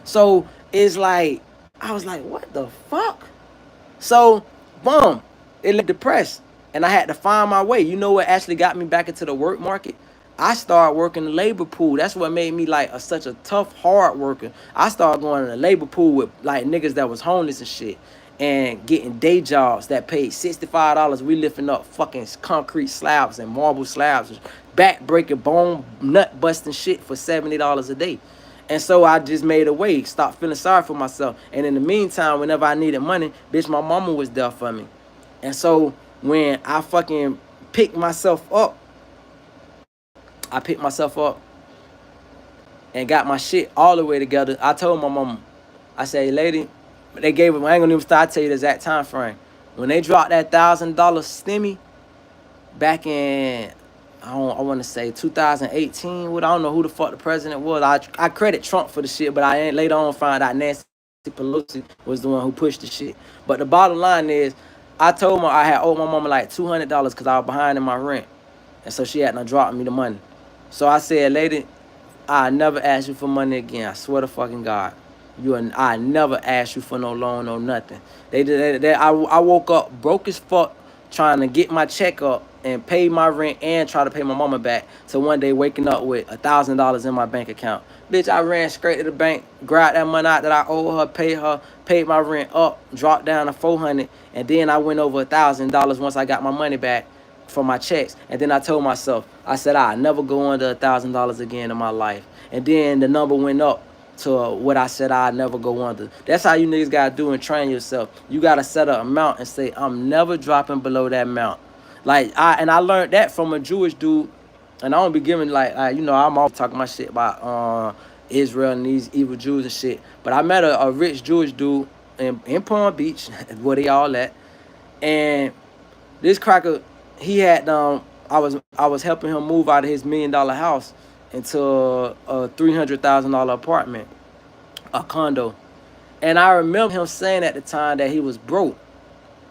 So it's like I was like, what the fuck? So boom, it led depressed, and I had to find my way. You know what actually got me back into the work market? I started working the labor pool. That's what made me like such a tough, hard worker. I started going to the labor pool with like niggas that was homeless and shit, and getting day jobs that paid $65. We lifting up fucking concrete slabs and marble slabs, back breaking, bone nut busting shit for $70 a day. And so I just made a way, stopped feeling sorry for myself. And in the meantime, whenever I needed money, bitch, my mama was there for me. And so when I fucking picked myself up, I picked myself up and got my shit all the way together. I told my mama, I said, lady, they gave it, I ain't gonna even start, I tell you the exact time frame. When they dropped that $1,000 stimmy back in, I want to say 2018. I don't know who the fuck the president was. I credit Trump for the shit, but I ain't later on find out Nancy Pelosi was the one who pushed the shit. But the bottom line is, I told her I had owed my mama like $200 because I was behind in my rent, and so she had to drop me the money. So I said, lady, I never ask you for money again. I swear to fucking God. I never asked you for no loan or nothing. I woke up broke as fuck trying to get my check up and pay my rent and try to pay my mama back. So one day waking up with $1,000 in my bank account. Bitch, I ran straight to the bank, grabbed that money out that I owed her, paid my rent up, dropped down to $400, and then I went over $1,000 once I got my money back for my checks. And then I told myself, I said I'll never go under $1,000 again in my life. And then the number went up to what I said I'd never go under. That's how you niggas gotta do and train yourself. You gotta set an amount and say, I'm never dropping below that amount. Like I learned that from a Jewish dude, and I don't be giving like you know, I'm always talking my shit about Israel and these evil Jews and shit. But I met a rich Jewish dude in Palm Beach, where they all at, and this cracker, he had I was helping him move out of his $1 million house into a $300,000 apartment, a condo. And I remember him saying at the time that he was broke.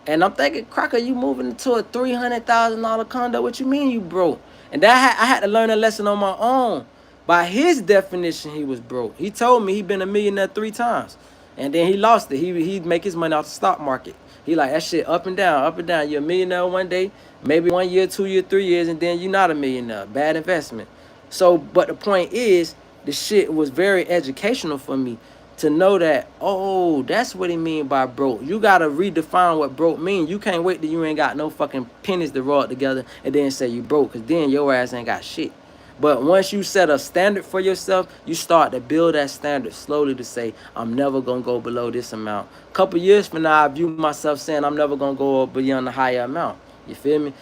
And I'm thinking, Crocker, you moving into a $300,000 condo? What you mean you broke? And I had to learn a lesson on my own. By his definition, he was broke. He told me he'd been a millionaire 3 times. And then he lost it. He'd make his money off the stock market. He like, that shit up and down, up and down. You're a millionaire one day, maybe 1 year, 2 years, 3 years, and then you're not a millionaire. Bad investment. So, but the point is, the shit was very educational for me to know that, oh, that's what he mean by broke. You got to redefine what broke mean. You can't wait till you ain't got no fucking pennies to rub together and then say you broke, because then your ass ain't got shit. But once you set a standard for yourself, you start to build that standard slowly to say, I'm never going to go below this amount. A couple years from now, I view myself saying I'm never going to go beyond the higher amount. You feel me?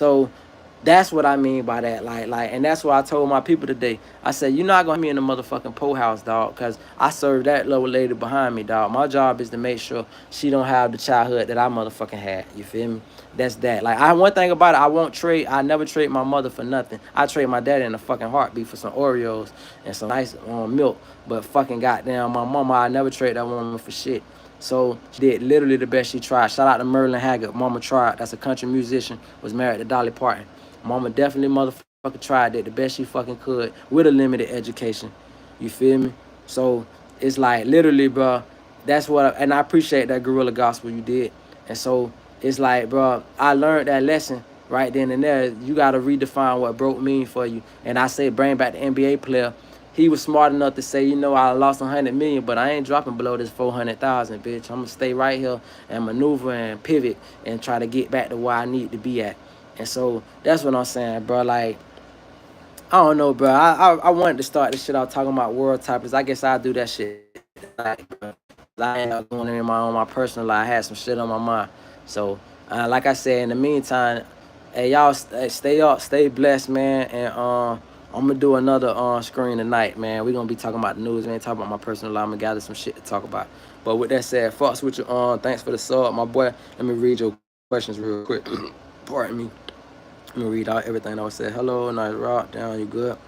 So that's what I mean by that. And that's what I told my people today. I said, you're not going to be in the motherfucking poorhouse, dog, because I served that little lady behind me, dog. My job is to make sure she don't have the childhood that I motherfucking had. You feel me? That's that. One thing about it, I never trade my mother for nothing. I trade my daddy in a fucking heartbeat for some Oreos and some nice milk. But fucking goddamn, my mama, I never trade that woman for shit. So she did literally the best she tried. Shout out to Merlin Haggard. Mama tried. That's a country musician. Was married to Dolly Parton. Mama definitely motherfucking tried it the best she fucking could with a limited education. You feel me? So it's like literally, bro, that's what, and I appreciate that guerrilla gospel you did. And so it's like, bro, I learned that lesson right then and there. You got to redefine what broke mean for you. And I say bring back the NBA player. He was smart enough to say, you know, I lost 100 million, but I ain't dropping below this 400,000, bitch. I'm going to stay right here and maneuver and pivot and try to get back to where I need to be at. And so that's what I'm saying, bro. Like, I don't know, bro. I wanted to start this shit out talking about world topics. I guess I'll do that shit. Bro. I ain't going in my personal life. I had some shit on my mind. So, like I said, in the meantime, hey, y'all stay up, stay blessed, man. And I'm going to do another screen tonight, man. We're going to be talking about the news, man. Talk about my personal life. I'm going to gather some shit to talk about. But with that said, fucks with you. Thanks for the sub, my boy. Let me read your questions real quick. Pardon me. Let me read out everything I was said. Hello, nice rock down, you good?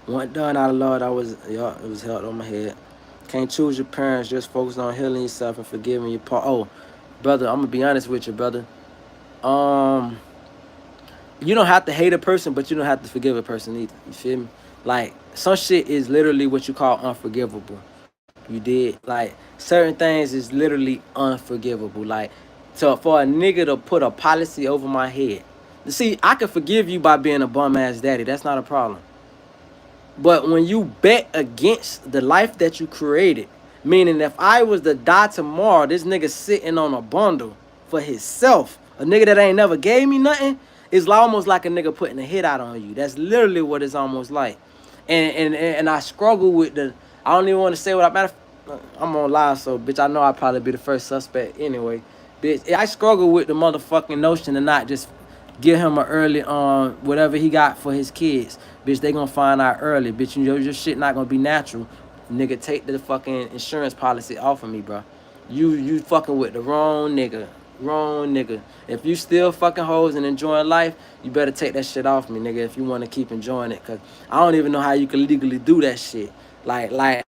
One done out of Lord, it was held on my head. Can't choose your parents, just focus on healing yourself and forgiving your part. Oh, brother, I'm gonna be honest with you, brother. Um, you don't have to hate a person, but you don't have to forgive a person either. You feel me? Like some shit is literally what you call unforgivable. You did like certain things is literally unforgivable. Like so for a nigga to put a policy over my head. You see, I can forgive you by being a bum ass daddy. That's not a problem. But when you bet against the life that you created, meaning if I was to die tomorrow, this nigga sitting on a bundle for himself, a nigga that ain't never gave me nothing, it's almost like a nigga putting a hit out on you. That's literally what it's almost like. And I struggle with the. I don't even want to say what I matter. I'm on live, so bitch, I know I'd probably be the first suspect anyway. Bitch, I struggle with the motherfucking notion to not just give him a early whatever he got for his kids. Bitch, they gonna find out early. Bitch, you know your shit not gonna be natural. Nigga, take the fucking insurance policy off of me, bro. You fucking with the wrong nigga. Wrong nigga. If you still fucking hoes and enjoying life, you better take that shit off me, nigga, if you wanna keep enjoying it. Cause I don't even know how you can legally do that shit. Like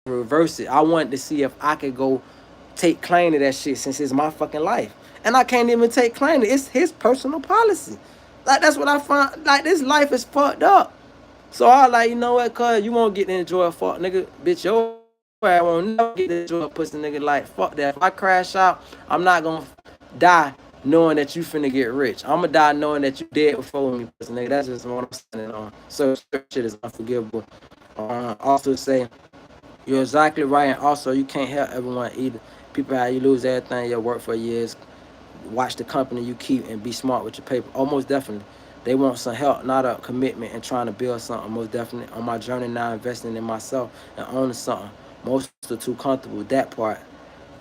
reverse it. I wanted to see if I could go take claim to that shit since it's my fucking life. And I can't even take claim to it. It's his personal policy. Like that's what I find. Like this life is fucked up. So I like, you know what, cuz you won't get to enjoy a fuck nigga. Bitch, your ass won't never get to enjoy a pussy nigga. Like, fuck that. If I crash out, I'm not gonna die knowing that you finna get rich. I'ma die knowing that you dead before me, pussy nigga. That's just what I'm saying on. So shit is unforgivable. Also say you're exactly right, and also you can't help everyone either. People how you lose everything you work for years, watch the company you keep, and be smart with your paper. Almost definitely. They want some help, not a commitment, and trying to build something. Most definitely. On my journey now, investing in myself and owning something. Most are too comfortable with that part.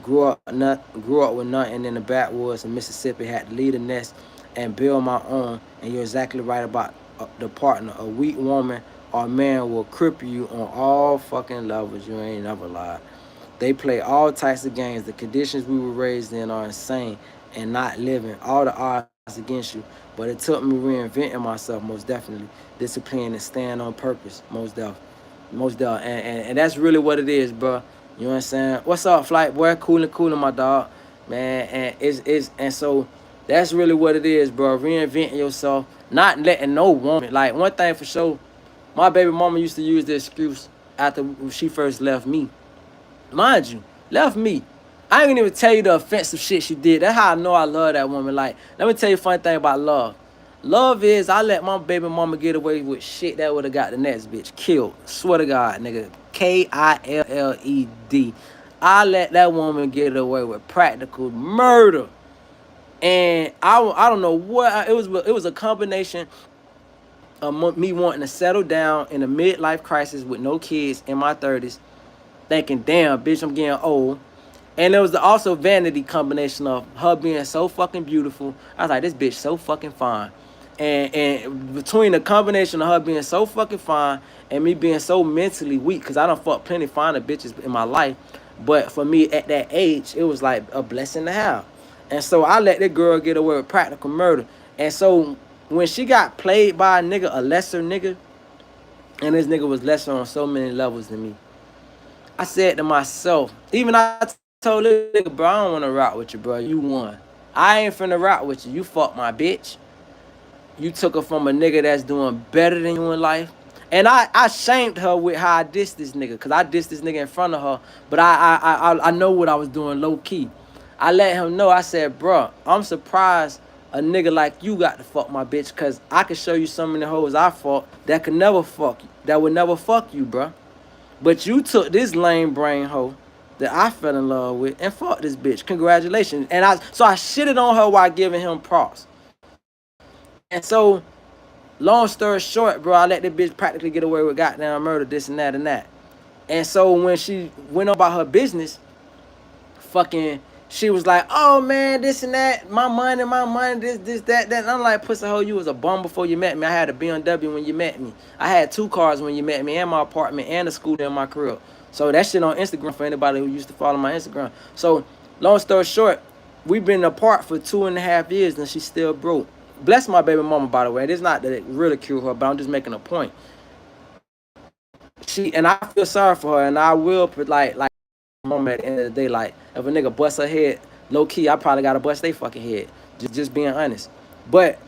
Grew up with nothing in the backwoods in Mississippi. Had to leave the nest and build my own. And you're exactly right about the partner. A weak woman or man will cripple you on all fucking levels. You ain't never lied. They play all types of games. The conditions we were raised in are insane and not living. All the odds against you. But it took me reinventing myself, most definitely. Discipline and stand on purpose, most definitely. Most definitely. And that's really what it is, bro. You know what I'm saying? What's up, flight boy? Coolin', my dog. Man, and and so that's really what it is, bro. Reinventing yourself, not letting no woman. Like one thing for sure, my baby mama used to use the excuse after she first left me. Mind you, left me. I ain't gonna even tell you the offensive shit she did. That's how I know I love that woman. Like, let me tell you a funny thing about love. Love is I let my baby mama get away with shit that would have got the next bitch killed. Swear to God, nigga. Killed. I let that woman get away with practical murder. And I don't know what it was. It was a combination of me wanting to settle down in a midlife crisis with no kids in my 30s, thinking, damn, bitch, I'm getting old. And there was also vanity combination of her being so fucking beautiful. I was like, this bitch so fucking fine. And between the combination of her being so fucking fine and me being so mentally weak, because I done fucked plenty finer bitches in my life. But for me at that age, it was like a blessing to have. And so I let that girl get away with practical murder. And so when she got played by a nigga, a lesser nigga, and this nigga was lesser on so many levels than me, I said to myself, even I told this nigga, bro, I don't want to rock with you, bro. You won. I ain't finna rock with you. You fucked my bitch. You took her from a nigga that's doing better than you in life. And I shamed her with how I dissed this nigga. Because I dissed this nigga in front of her. But I know what I was doing low key. I let him know. I said, bro, I'm surprised a nigga like you got to fuck my bitch. Because I can show you some of the hoes I fucked that could never fuck you. That would never fuck you, bro. But you took this lame brain hoe that I fell in love with and fucked this bitch. Congratulations. And I shitted on her while giving him props. And so, long story short, bro, I let that bitch practically get away with goddamn murder, this and that and that. And so when she went about her business, fucking, she was like, oh man, this and that, my money, this, that. And I'm like, pussy hoe, you was a bum before you met me. I had a BMW when you met me. I had 2 cars when you met me, and my apartment, and a scooter in my crib. So that shit on Instagram for anybody who used to follow my Instagram. So, long story short, we've been apart for 2.5 years, and she's still broke. Bless my baby mama, by the way. It is not to ridicule her, but I'm just making a point. And I feel sorry for her, and I will put like mama at the end of the day, like if a nigga bust her head low key, I probably got to bust they fucking head. Just being honest. But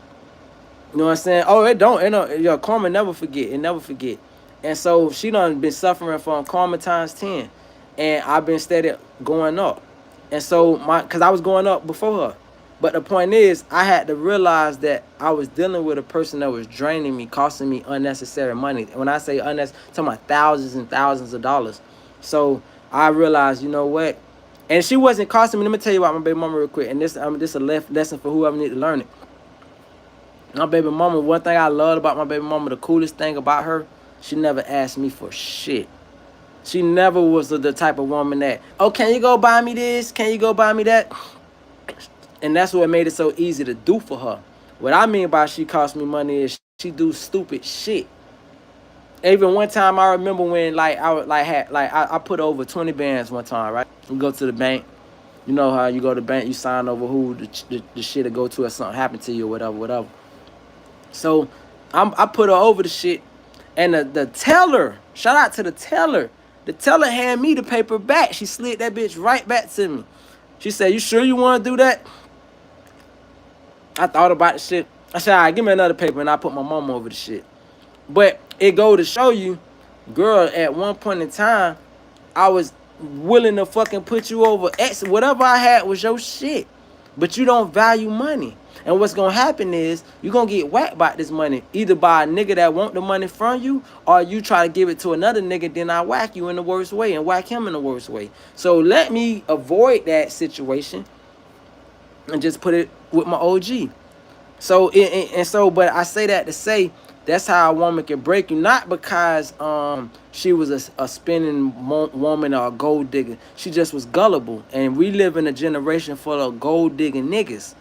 you know what I'm saying? Oh, it don't, yo, karma never forget. It never forget. And so she done been suffering from karma times 10. And I've been steady going up. And so cause I was going up before her. But the point is, I had to realize that I was dealing with a person that was draining me, costing me unnecessary money. When I say unnecessary, I'm talking about thousands and thousands of dollars. So I realized, you know what? And she wasn't costing me. Let me tell you about my baby mama real quick. And this a lesson for whoever need to learn it. My baby mama, one thing I loved about my baby mama, the coolest thing about her, she never asked me for shit. She never was the type of woman that, oh, can you go buy me this? Can you go buy me that? And that's what made it so easy to do for her. What I mean by she cost me money is she do stupid shit. Even one time I remember when I put over 20 bands one time, right? We go to the bank. You know how you go to the bank, you sign over who the shit to go to if something happened to you or whatever. So I put her over the shit, and the teller, shout out to the teller handed me the paper back. She slid that bitch right back to me. She said, you sure you want to do that? I thought about the shit. I said, all right, give me another paper, and I put my mama over the shit. But it go to show you, girl, at one point in time, I was willing to fucking put you over. Whatever I had was your shit. But you don't value money. And what's going to happen is you're going to get whacked by this money. Either by a nigga that want the money from you, or you try to give it to another nigga, then I whack you in the worst way and whack him in the worst way. So let me avoid that situation and just put it with my OG. So, but I say that to say, that's how a woman can break you. Not because she was a spending woman or a gold digger. She just was gullible. And we live in a generation full of gold digging niggas.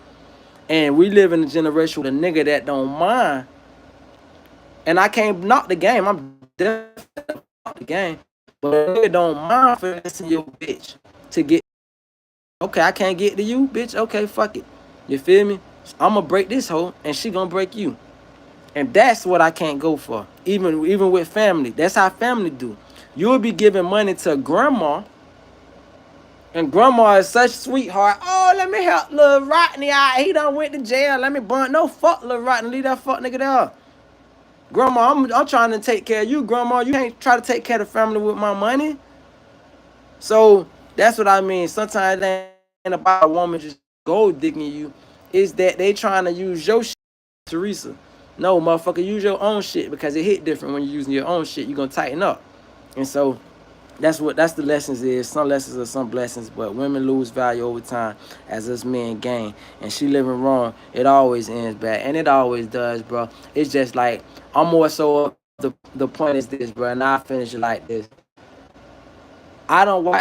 And we live in a generation with a nigga that don't mind. And I can't knock the game. I'm definitely knock the game. But a nigga don't mind finessing your bitch to get. Okay, I can't get to you, bitch. Okay, fuck it. You feel me? I'm gonna break this hoe, and she gonna break you. And that's what I can't go for. Even with family. That's how family do. You'll be giving money to grandma. And grandma is such sweetheart. Oh, let me help little Rodney out. He done went to jail. Let me burn. No, fuck little Rodney. Leave that fuck nigga there. Grandma, I'm trying to take care of you, grandma. You can't try to take care of the family with my money. So that's what I mean. Sometimes it ain't about a woman just gold digging you. It's that they trying to use your shit, Teresa. No, motherfucker, use your own shit, because it hit different when you're using your own shit. You're going to tighten up. And so that's the lessons is. Some lessons are some blessings, but women lose value over time as us men gain. And she living wrong, it always ends bad. And it always does, bro. It's just like, I'm more so, the point is this, bro, and I'll finish it like this. I don't watch